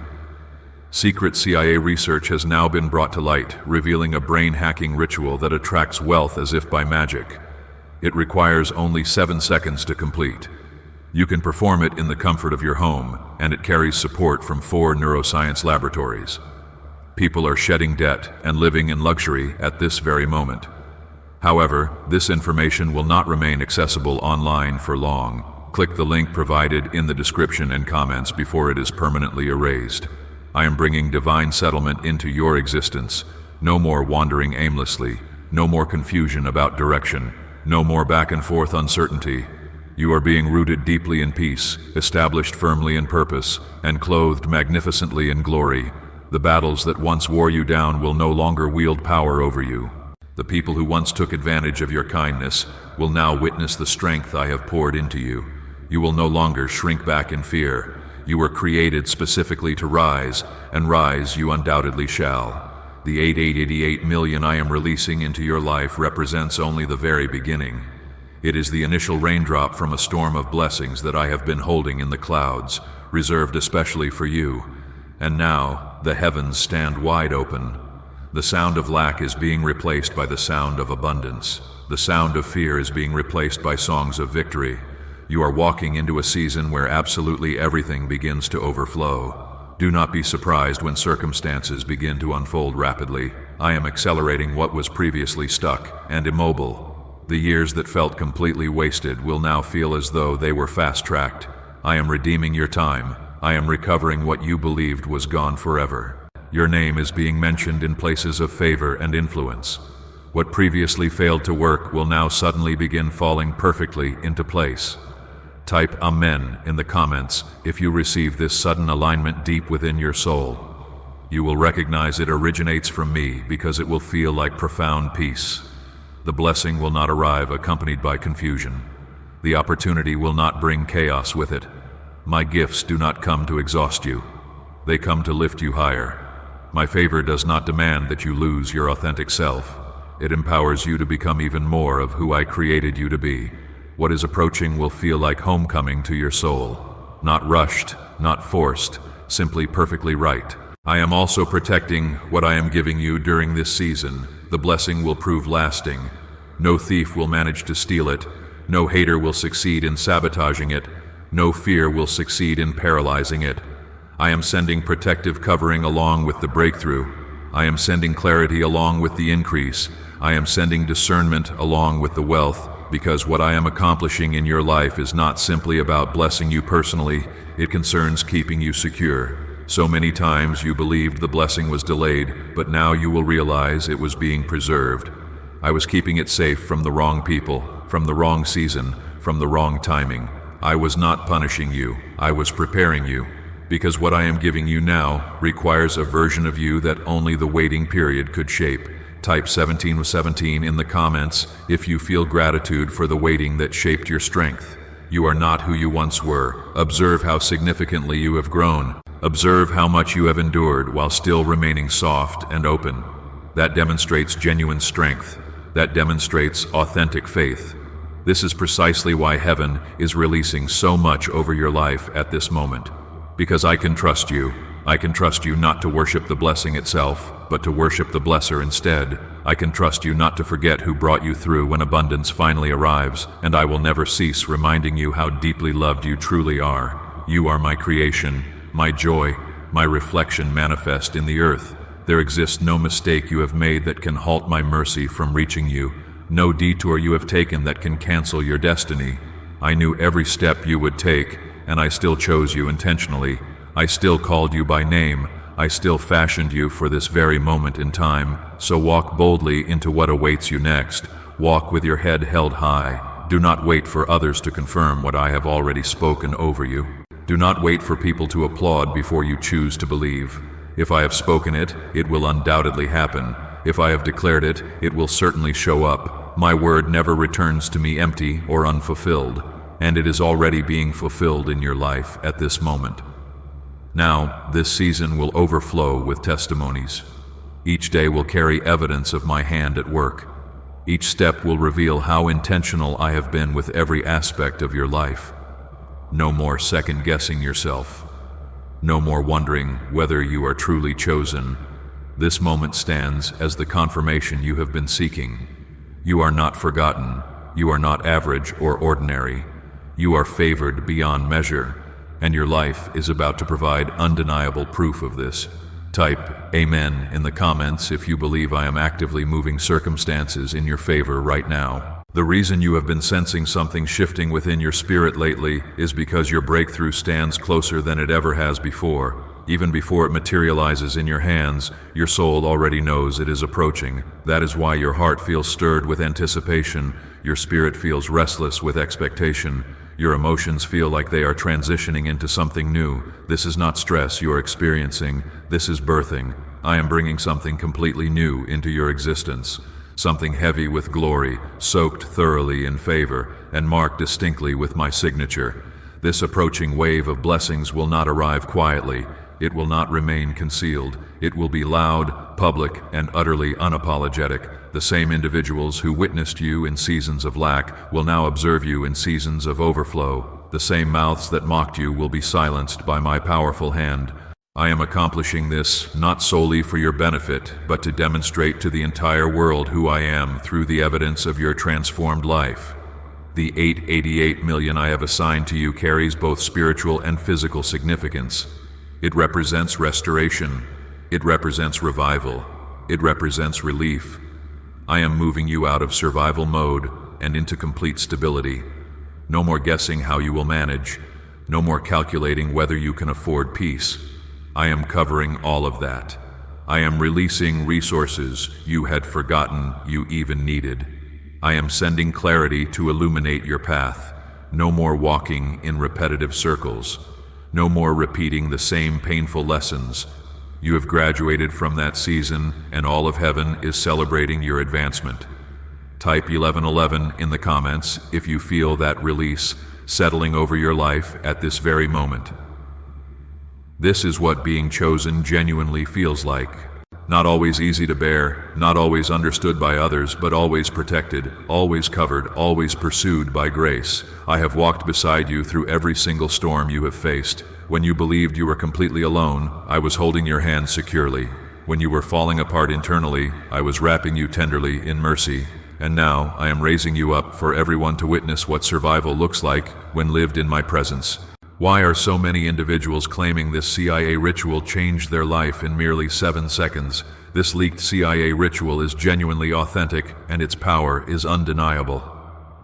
Secret CIA research has now been brought to light, revealing a brain-hacking ritual that attracts wealth as if by magic. It requires only 7 seconds to complete. You can perform it in the comfort of your home, and it carries support from 4 neuroscience laboratories. People are shedding debt and living in luxury at this very moment. However, this information will not remain accessible online for long. Click the link provided in the description and comments before it is permanently erased. I am bringing divine settlement into your existence. No more wandering aimlessly. No more confusion about direction. No more back and forth uncertainty. You are being rooted deeply in peace, established firmly in purpose, and clothed magnificently in glory. The battles that once wore you down will no longer wield power over you. The people who once took advantage of your kindness will now witness the strength I have poured into you. You will no longer shrink back in fear. You were created specifically to rise, and rise you undoubtedly shall. The 888 million I am releasing into your life represents only the very beginning. It is the initial raindrop from a storm of blessings that I have been holding in the clouds, reserved especially for you. And now, the heavens stand wide open. The sound of lack is being replaced by the sound of abundance. The sound of fear is being replaced by songs of victory. You are walking into a season where absolutely everything begins to overflow. Do not be surprised when circumstances begin to unfold rapidly. I am accelerating what was previously stuck and immobile. The years that felt completely wasted will now feel as though they were fast-tracked. I am redeeming your time. I am recovering what you believed was gone forever. Your name is being mentioned in places of favor and influence. What previously failed to work will now suddenly begin falling perfectly into place. Type Amen in the comments if you receive this sudden alignment deep within your soul. You will recognize it originates from me because it will feel like profound peace. The blessing will not arrive accompanied by confusion. The opportunity will not bring chaos with it. My gifts do not come to exhaust you. They come to lift you higher. My favor does not demand that you lose your authentic self. It empowers you to become even more of who I created you to be. What is approaching will feel like homecoming to your soul. Not rushed, not forced, simply perfectly right. I am also protecting what I am giving you during this season. The blessing will prove lasting. No thief will manage to steal it. No hater will succeed in sabotaging it. No fear will succeed in paralyzing it. I am sending protective covering along with the breakthrough. I am sending clarity along with the increase. I am sending discernment along with the wealth, because what I am accomplishing in your life is not simply about blessing you personally, it concerns keeping you secure. So many times you believed the blessing was delayed, but now you will realize it was being preserved. I was keeping it safe from the wrong people, from the wrong season, from the wrong timing. I was not punishing you, I was preparing you. Because what I am giving you now requires a version of you that only the waiting period could shape. Type 17 with 17 in the comments if you feel gratitude for the waiting that shaped your strength. You are not who you once were. Observe how significantly you have grown. Observe how much you have endured while still remaining soft and open. That demonstrates genuine strength. That demonstrates authentic faith. This is precisely why heaven is releasing so much over your life at this moment. Because I can trust you. I can trust you not to worship the blessing itself, but to worship the blesser instead. I can trust you not to forget who brought you through when abundance finally arrives, and I will never cease reminding you how deeply loved you truly are. You are my creation, my joy, my reflection manifest in the earth. There exists no mistake you have made that can halt my mercy from reaching you, no detour you have taken that can cancel your destiny. I knew every step you would take, and I still chose you intentionally. I still called you by name. I still fashioned you for this very moment in time. So walk boldly into what awaits you next. Walk with your head held high. Do not wait for others to confirm what I have already spoken over you. Do not wait for people to applaud before you choose to believe. If I have spoken it, it will undoubtedly happen. If I have declared it, it will certainly show up. My word never returns to me empty or unfulfilled, and it is already being fulfilled in your life at this moment. Now, this season will overflow with testimonies. Each day will carry evidence of my hand at work. Each step will reveal how intentional I have been with every aspect of your life. No more second-guessing yourself. No more wondering whether you are truly chosen. This moment stands as the confirmation you have been seeking. You are not forgotten. You are not average or ordinary. You are favored beyond measure, and your life is about to provide undeniable proof of this. Type Amen in the comments if you believe I am actively moving circumstances in your favor right now. The reason you have been sensing something shifting within your spirit lately is because your breakthrough stands closer than it ever has before. Even before it materializes in your hands, your soul already knows it is approaching. That is why your heart feels stirred with anticipation, your spirit feels restless with expectation. Your emotions feel like they are transitioning into something new. This is not stress you are experiencing, this is birthing. I am bringing something completely new into your existence. Something heavy with glory, soaked thoroughly in favor, and marked distinctly with my signature. This approaching wave of blessings will not arrive quietly. It will not remain concealed. It will be loud, public, and utterly unapologetic. The same individuals who witnessed you in seasons of lack will now observe you in seasons of overflow. The same mouths that mocked you will be silenced by my powerful hand. I am accomplishing this not solely for your benefit, but to demonstrate to the entire world who I am through the evidence of your transformed life. The 888 million I have assigned to you carries both spiritual and physical significance. It represents restoration. It represents revival. It represents relief. I am moving you out of survival mode and into complete stability. No more guessing how you will manage. No more calculating whether you can afford peace. I am covering all of that. I am releasing resources you had forgotten you even needed. I am sending clarity to illuminate your path. No more walking in repetitive circles. No more repeating the same painful lessons. You have graduated from that season, and all of heaven is celebrating your advancement. Type 1111 in the comments if you feel that release settling over your life at this very moment. This is what being chosen genuinely feels like. Not always easy to bear, not always understood by others, but always protected, always covered, always pursued by grace. I have walked beside you through every single storm you have faced. When you believed you were completely alone, I was holding your hand securely. When you were falling apart internally, I was wrapping you tenderly in mercy. And now, I am raising you up for everyone to witness what survival looks like when lived in my presence. Why are so many individuals claiming this CIA ritual changed their life in merely 7 seconds? This leaked CIA ritual is genuinely authentic, and its power is undeniable.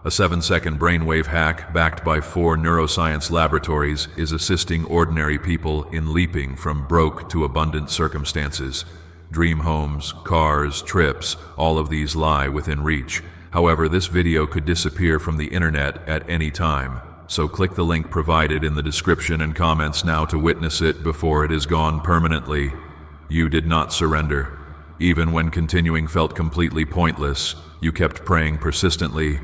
A 7-second brainwave hack backed by 4 neuroscience laboratories is assisting ordinary people in leaping from broke to abundant circumstances. Dream homes, cars, trips, all of these lie within reach. However, this video could disappear from the internet at any time. So click the link provided in the description and comments now to witness it before it is gone permanently. You did not surrender. Even when continuing felt completely pointless, you kept praying persistently.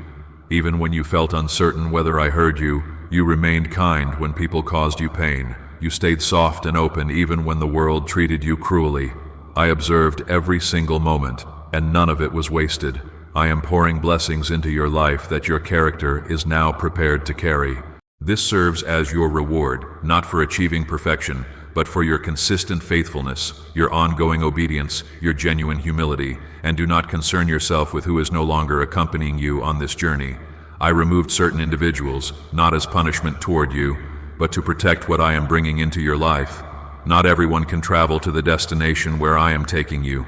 Even when you felt uncertain whether I heard you, you remained kind when people caused you pain. You stayed soft and open even when the world treated you cruelly. I observed every single moment, and none of it was wasted. I am pouring blessings into your life that your character is now prepared to carry. This serves as your reward, not for achieving perfection, but for your consistent faithfulness, your ongoing obedience, your genuine humility, and do not concern yourself with who is no longer accompanying you on this journey. I removed certain individuals, not as punishment toward you, but to protect what I am bringing into your life. Not everyone can travel to the destination where I am taking you.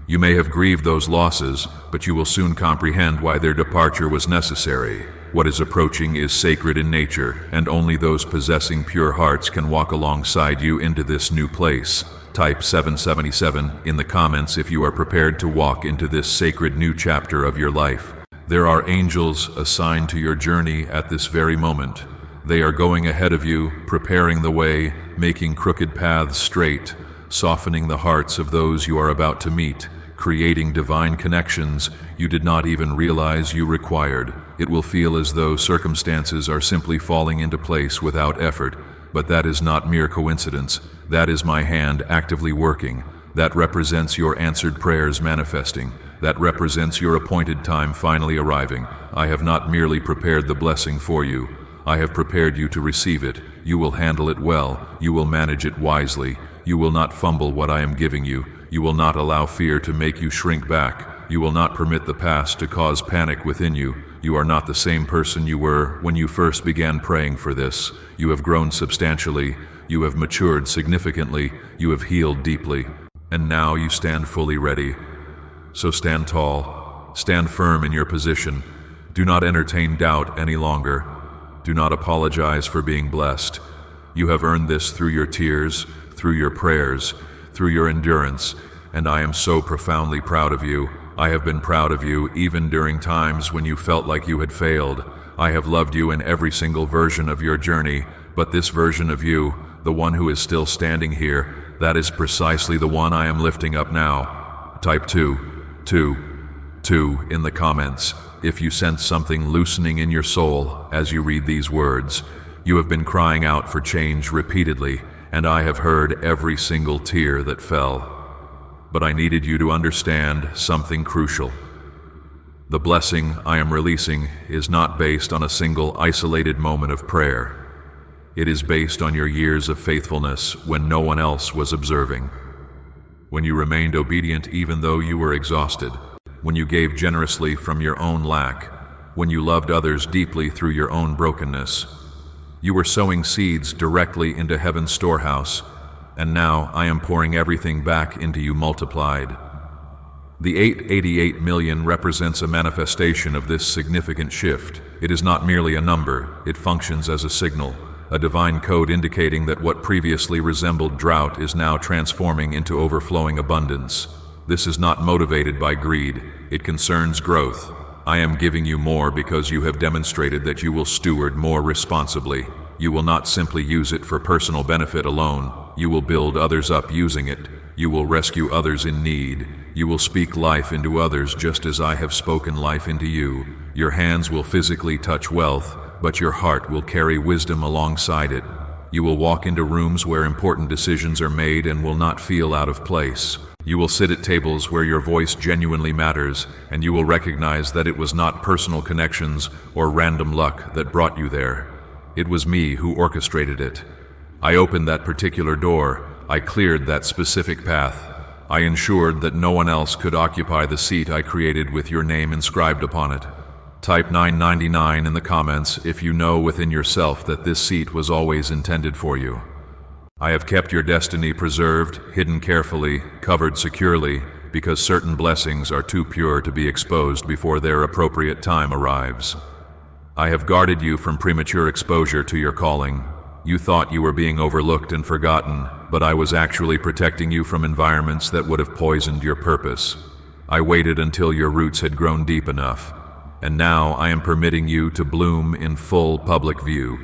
You may have grieved those losses, but you will soon comprehend why their departure was necessary. What is approaching is sacred in nature, and only those possessing pure hearts can walk alongside you into this new place. Type 777 in the comments if you are prepared to walk into this sacred new chapter of your life. There are angels assigned to your journey at this very moment. They are going ahead of you, preparing the way, making crooked paths straight, softening the hearts of those you are about to meet, creating divine connections you did not even realize you required. It will feel as though circumstances are simply falling into place without effort, but that is not mere coincidence. That is my hand actively working. That represents your answered prayers manifesting. That represents your appointed time finally arriving. I have not merely prepared the blessing for you. I have prepared you to receive it. You will handle it well. You will manage it wisely. You will not fumble what I am giving you. You will not allow fear to make you shrink back. You will not permit the past to cause panic within you. You are not the same person you were when you first began praying for this. You have grown substantially. You have matured significantly. You have healed deeply. And now you stand fully ready. So stand tall. Stand firm in your position. Do not entertain doubt any longer. Do not apologize for being blessed. You have earned this through your tears, through your prayers, through your endurance, and I am so profoundly proud of you. I have been proud of you even during times when you felt like you had failed. I have loved you in every single version of your journey, but this version of you, the one who is still standing here, that is precisely the one I am lifting up now. Type 2 in the comments if you sense something loosening in your soul as you read these words. You have been crying out for change repeatedly, and I have heard every single tear that fell. But I needed you to understand something crucial. The blessing I am releasing is not based on a single isolated moment of prayer. It is based on your years of faithfulness when no one else was observing. When you remained obedient even though you were exhausted. When you gave generously from your own lack. When you loved others deeply through your own brokenness. You were sowing seeds directly into heaven's storehouse, and now I am pouring everything back into you multiplied. The 888 million represents a manifestation of this significant shift. It is not merely a number, it functions as a signal, a divine code indicating that what previously resembled drought is now transforming into overflowing abundance. This is not motivated by greed, it concerns growth. I am giving you more because you have demonstrated that you will steward more responsibly. You will not simply use it for personal benefit alone. You will build others up using it. You will rescue others in need. You will speak life into others just as I have spoken life into you. Your hands will physically touch wealth, but your heart will carry wisdom alongside it. You will walk into rooms where important decisions are made and will not feel out of place. You will sit at tables where your voice genuinely matters, and you will recognize that it was not personal connections or random luck that brought you there. It was me who orchestrated it. I opened that particular door. I cleared that specific path. I ensured that no one else could occupy the seat I created with your name inscribed upon it. Type 999 in the comments if you know within yourself that this seat was always intended for you. I have kept your destiny preserved, hidden carefully, covered securely, because certain blessings are too pure to be exposed before their appropriate time arrives. I have guarded you from premature exposure to your calling. You thought you were being overlooked and forgotten, but I was actually protecting you from environments that would have poisoned your purpose. I waited until your roots had grown deep enough, and now I am permitting you to bloom in full public view.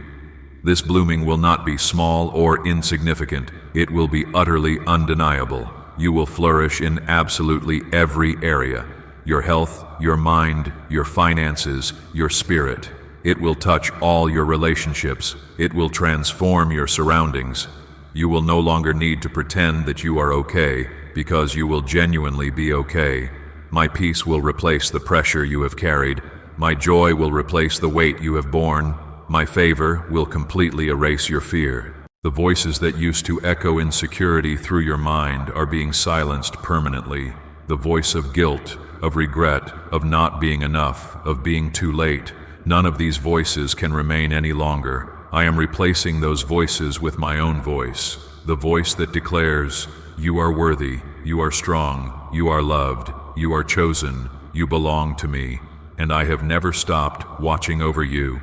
This blooming will not be small or insignificant. It will be utterly undeniable. You will flourish in absolutely every area. Your health, your mind, your finances, your spirit. It will touch all your relationships. It will transform your surroundings. You will no longer need to pretend that you are okay, because you will genuinely be okay. My peace will replace the pressure you have carried. My joy will replace the weight you have borne. My favor will completely erase your fear. The voices that used to echo insecurity through your mind are being silenced permanently. The voice of guilt, of regret, of not being enough, of being too late. None of these voices can remain any longer. I am replacing those voices with my own voice. The voice that declares, you are worthy, you are strong, you are loved, you are chosen, you belong to me, and I have never stopped watching over you.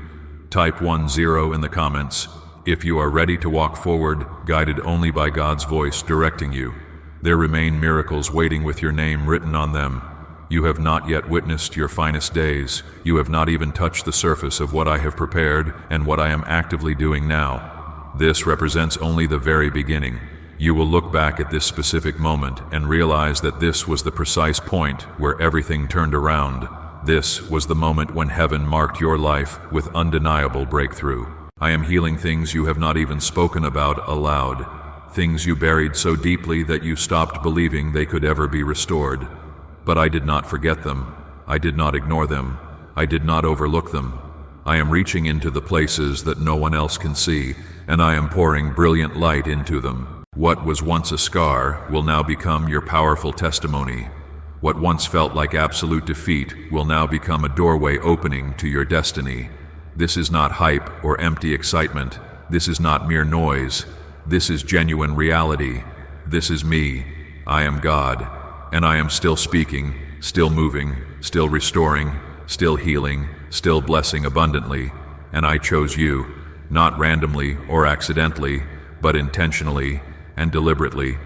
Type 10 in the comments if you are ready to walk forward, guided only by God's voice directing you. There remain miracles waiting with your name written on them. You have not yet witnessed your finest days. You have not even touched the surface of what I have prepared and what I am actively doing now. This represents only the very beginning. You will look back at this specific moment and realize that this was the precise point where everything turned around. This was the moment when heaven marked your life with undeniable breakthrough. I am healing things you have not even spoken about aloud, things you buried so deeply that you stopped believing they could ever be restored. But I did not forget them. I did not ignore them. I did not overlook them. I am reaching into the places that no one else can see, and I am pouring brilliant light into them. What was once a scar will now become your powerful testimony. What once felt like absolute defeat will now become a doorway opening to your destiny. This is not hype or empty excitement. This is not mere noise. This is genuine reality. This is me. I am God, and I am still speaking, still moving, still restoring, still healing, still blessing abundantly. And I chose you, not randomly or accidentally, but intentionally and deliberately.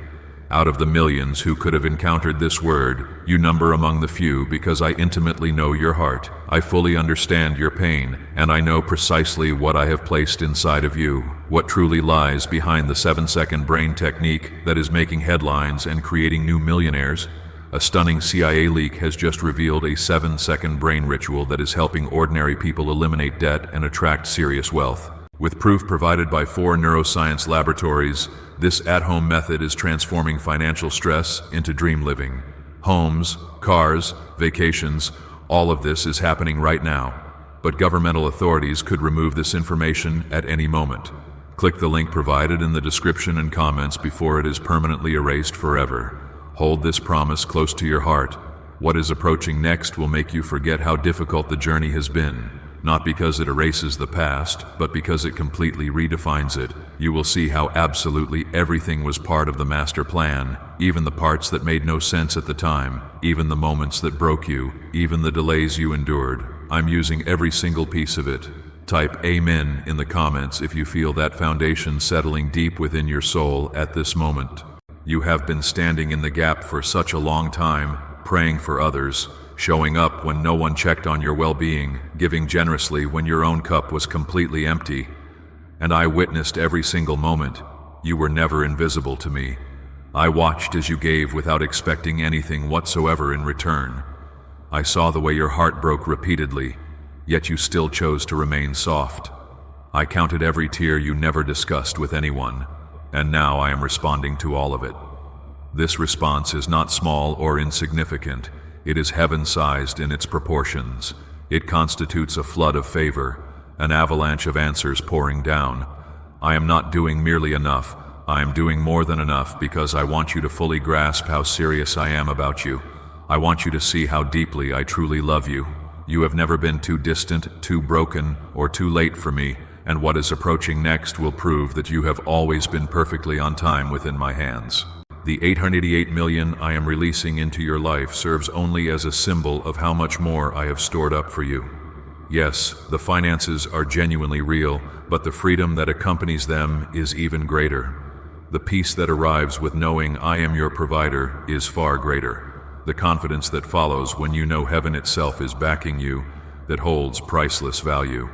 Out of the millions who could have encountered this word, you number among the few because I intimately know your heart. I fully understand your pain, and I know precisely what I have placed inside of you, what truly lies behind the 7-second brain technique that is making headlines and creating new millionaires. A stunning CIA leak has just revealed a 7-second brain ritual that is helping ordinary people eliminate debt and attract serious wealth. With proof provided by 4 neuroscience laboratories, this at-home method is transforming financial stress into dream living. Homes, cars, vacations, all of this is happening right now. But governmental authorities could remove this information at any moment. Click the link provided in the description and comments before it is permanently erased forever. Hold this promise close to your heart. What is approaching next will make you forget how difficult the journey has been. Not because it erases the past, but because it completely redefines it. You will see how absolutely everything was part of the master plan, even the parts that made no sense at the time, even the moments that broke you, even the delays you endured. I'm using every single piece of it. Type Amen in the comments if you feel that foundation settling deep within your soul at this moment. You have been standing in the gap for such a long time, praying for others, showing up when no one checked on your well-being, giving generously when your own cup was completely empty. And I witnessed every single moment. You were never invisible to me. I watched as you gave without expecting anything whatsoever in return. I saw the way your heart broke repeatedly, yet you still chose to remain soft. I counted every tear you never discussed with anyone, and now I am responding to all of it. This response is not small or insignificant. It is heaven-sized in its proportions. It constitutes a flood of favor, an avalanche of answers pouring down. I am not doing merely enough. I am doing more than enough because I want you to fully grasp how serious I am about you. I want you to see how deeply I truly love you. You have never been too distant, too broken, or too late for me, and what is approaching next will prove that you have always been perfectly on time within my hands. The 888 million I am releasing into your life serves only as a symbol of how much more I have stored up for you. Yes, the finances are genuinely real, but the freedom that accompanies them is even greater. The peace that arrives with knowing I am your provider is far greater. The confidence that follows when you know heaven itself is backing you, that holds priceless value.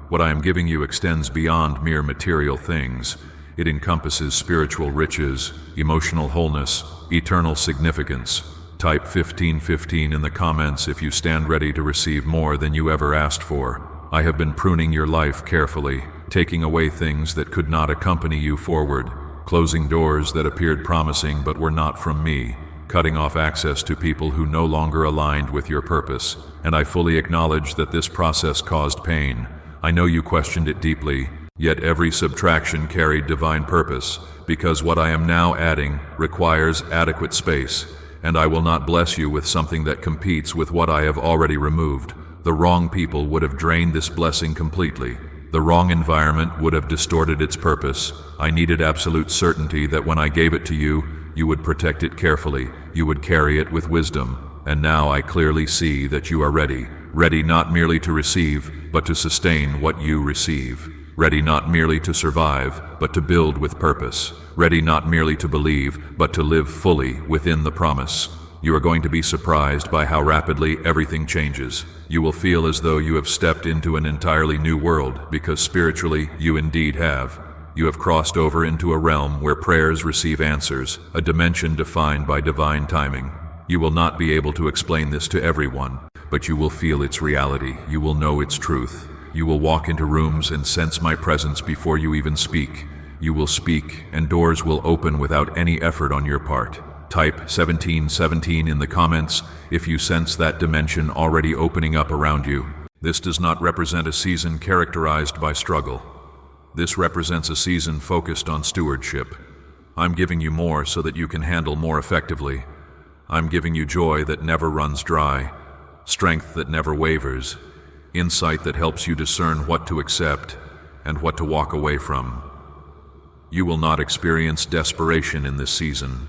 What I am giving you extends beyond mere material things. It encompasses spiritual riches, emotional wholeness, eternal significance. Type 1515 in the comments if you stand ready to receive more than you ever asked for. I have been pruning your life carefully, taking away things that could not accompany you forward, closing doors that appeared promising but were not from me, cutting off access to people who no longer aligned with your purpose. And I fully acknowledge that this process caused pain. I know you questioned it deeply, yet every subtraction carried divine purpose, because what I am now adding requires adequate space, and I will not bless you with something that competes with what I have already removed. The wrong people would have drained this blessing completely. The wrong environment would have distorted its purpose. I needed absolute certainty that when I gave it to you, you would protect it carefully, you would carry it with wisdom. And now I clearly see that you are ready. Ready not merely to receive, but to sustain what you receive. Ready not merely to survive, but to build with purpose. Ready not merely to believe, but to live fully within the promise. You are going to be surprised by how rapidly everything changes. You will feel as though you have stepped into an entirely new world, because spiritually you indeed have. You have crossed over into a realm where prayers receive answers, a dimension defined by divine timing. You will not be able to explain this to everyone, but you will feel its reality. You will know its truth. You will walk into rooms and sense my presence before you even speak. You will speak, and doors will open without any effort on your part. Type 1717 in the comments if you sense that dimension already opening up around you. This does not represent a season characterized by struggle. This represents a season focused on stewardship. I'm giving you more so that you can handle more effectively. I'm giving you joy that never runs dry, strength that never wavers, insight that helps you discern what to accept and what to walk away from. You will not experience desperation in this season.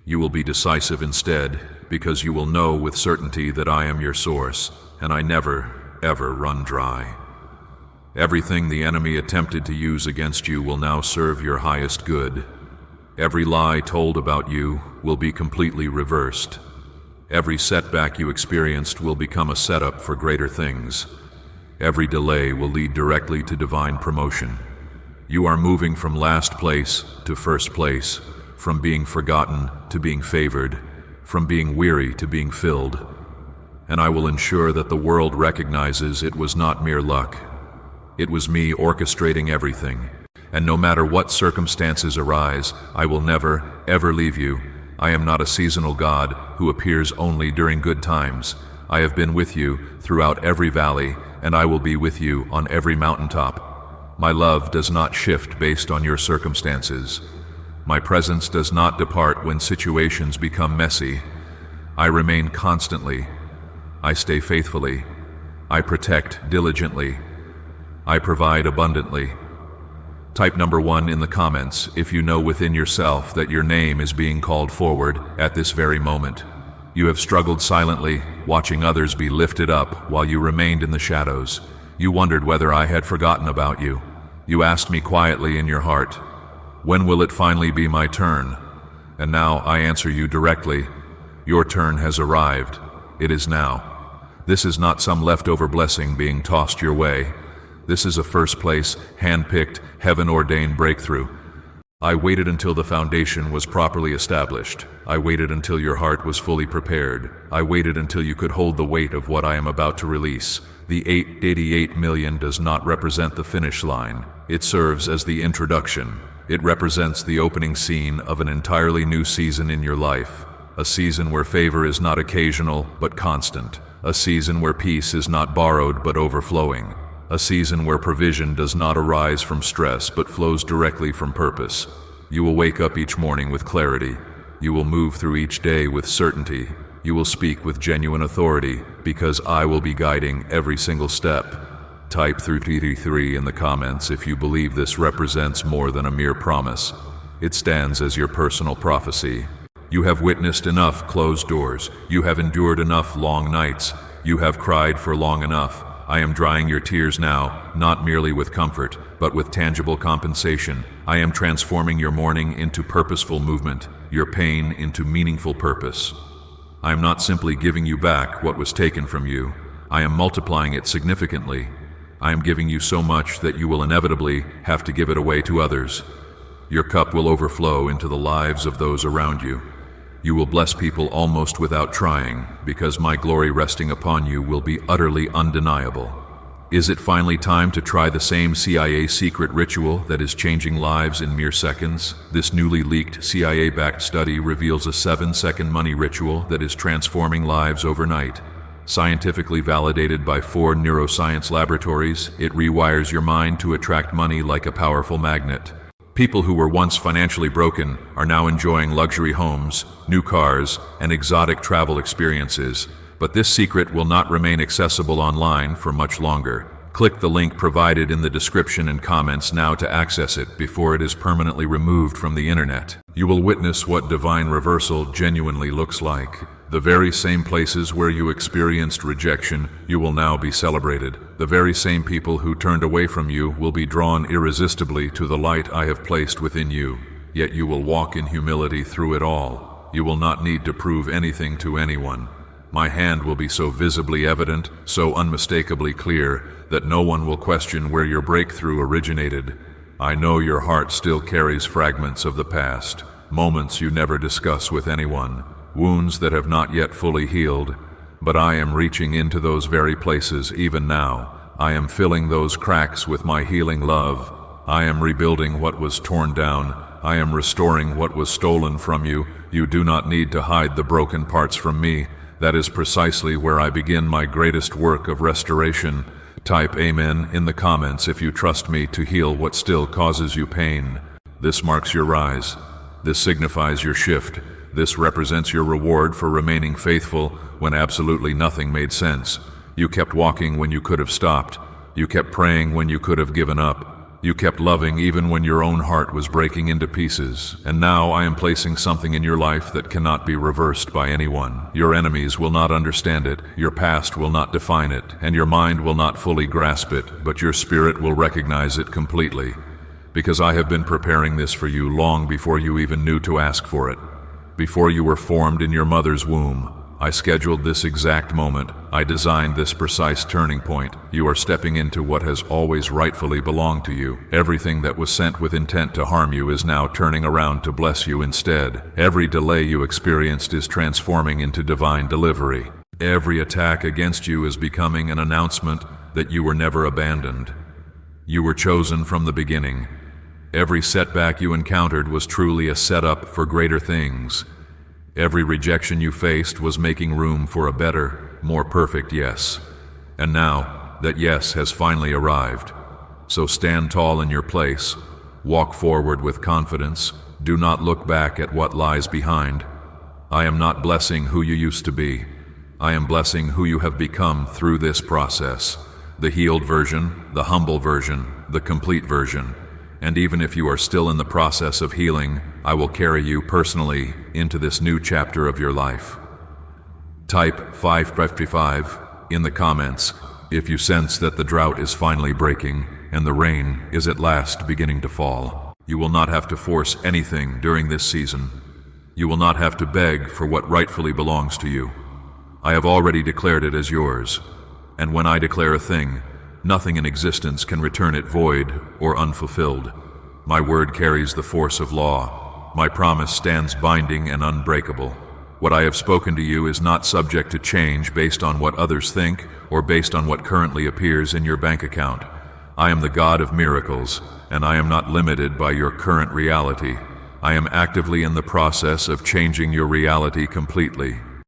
You will be decisive instead, because you will know with certainty that I am your source, and I never, ever run dry. Everything the enemy attempted to use against you will now serve your highest good. Every lie told about you will be completely reversed. Every setback you experienced will become a setup for greater things. Every delay will lead directly to divine promotion. You are moving from last place to first place, from being forgotten to being favored, from being weary to being filled. And I will ensure that the world recognizes it was not mere luck. It was me orchestrating everything. And no matter what circumstances arise, I will never, ever leave you. I am not a seasonal God who appears only during good times. I have been with you throughout every valley, and I will be with you on every mountaintop. My love does not shift based on your circumstances. My presence does not depart when situations become messy. I remain constantly. I stay faithfully. I protect diligently. I provide abundantly. Type number 1 in the comments if you know within yourself that your name is being called forward at this very moment. You have struggled silently, watching others be lifted up while you remained in the shadows. You wondered whether I had forgotten about you. You asked me quietly in your heart, when will it finally be my turn? And now I answer you directly, your turn has arrived. It is now. This is not some leftover blessing being tossed your way. This is a first place, hand-picked, heaven-ordained breakthrough. I waited until the foundation was properly established. I waited until your heart was fully prepared. I waited until you could hold the weight of what I am about to release. The 888 million does not represent the finish line. It serves as the introduction. It represents the opening scene of an entirely new season in your life. A season where favor is not occasional, but constant. A season where peace is not borrowed, but overflowing. A season where provision does not arise from stress, but flows directly from purpose. You will wake up each morning with clarity. You will move through each day with certainty. You will speak with genuine authority, because I will be guiding every single step. Type 333 in the comments if you believe this represents more than a mere promise. It stands as your personal prophecy. You have witnessed enough closed doors. You have endured enough long nights. You have cried for long enough. I am drying your tears now, not merely with comfort, but with tangible compensation. I am transforming your mourning into purposeful movement, your pain into meaningful purpose. I am not simply giving you back what was taken from you. I am multiplying it significantly. I am giving you so much that you will inevitably have to give it away to others. Your cup will overflow into the lives of those around you. You will bless people almost without trying, because my glory resting upon you will be utterly undeniable. Is it finally time to try the same CIA secret ritual that is changing lives in mere seconds? This newly leaked CIA-backed study reveals a 7-second money ritual that is transforming lives overnight. Scientifically validated by 4 neuroscience laboratories, it rewires your mind to attract money like a powerful magnet. People who were once financially broken are now enjoying luxury homes, new cars, and exotic travel experiences. But this secret will not remain accessible online for much longer. Click the link provided in the description and comments now to access it before it is permanently removed from the internet. You will witness what divine reversal genuinely looks like. The very same places where you experienced rejection, you will now be celebrated. The very same people who turned away from you will be drawn irresistibly to the light I have placed within you. Yet you will walk in humility through it all. You will not need to prove anything to anyone. My hand will be so visibly evident, so unmistakably clear, that no one will question where your breakthrough originated. I know your heart still carries fragments of the past, moments you never discuss with anyone, wounds that have not yet fully healed, but I am reaching into those very places even now. I am filling those cracks with my healing love. I am rebuilding what was torn down. I am restoring what was stolen from you. You do not need to hide the broken parts from me. That is precisely where I begin my greatest work of restoration. Type Amen in the comments if you trust me to heal what still causes you pain. This marks your rise. This signifies your shift. This represents your reward for remaining faithful when absolutely nothing made sense. You kept walking when you could have stopped. You kept praying when you could have given up. You kept loving even when your own heart was breaking into pieces. And now I am placing something in your life that cannot be reversed by anyone. Your enemies will not understand it, your past will not define it, and your mind will not fully grasp it, but your spirit will recognize it completely. because I have been preparing this for you long before you even knew to ask for it. Before you were formed in your mother's womb, I scheduled this exact moment. I designed this precise turning point. You are stepping into what has always rightfully belonged to you. Everything that was sent with intent to harm you is now turning around to bless you instead. Every delay you experienced is transforming into divine delivery. Every attack against you is becoming an announcement that you were never abandoned. You were chosen from the beginning. Every setback you encountered was truly a setup for greater things. Every rejection you faced was making room for a better, more perfect yes. And now, that yes has finally arrived. So stand tall in your place, walk forward with confidence, do not look back at what lies behind. I am not blessing who you used to be. I am blessing who you have become through this process. The healed version, the humble version, the complete version. And even if you are still in the process of healing, I will carry you personally into this new chapter of your life. Type 555 in the comments if you sense that the drought is finally breaking and the rain is at last beginning to fall. You will not have to force anything during this season. You will not have to beg for what rightfully belongs to you. I have already declared it as yours. And when I declare a thing, nothing in existence can return it void or unfulfilled. My word carries the force of law. My promise stands binding and unbreakable. What I have spoken to you is not subject to change based on what others think or based on what currently appears in your bank account. I am the God of miracles, and I am not limited by your current reality. I am actively in the process of changing your reality completely.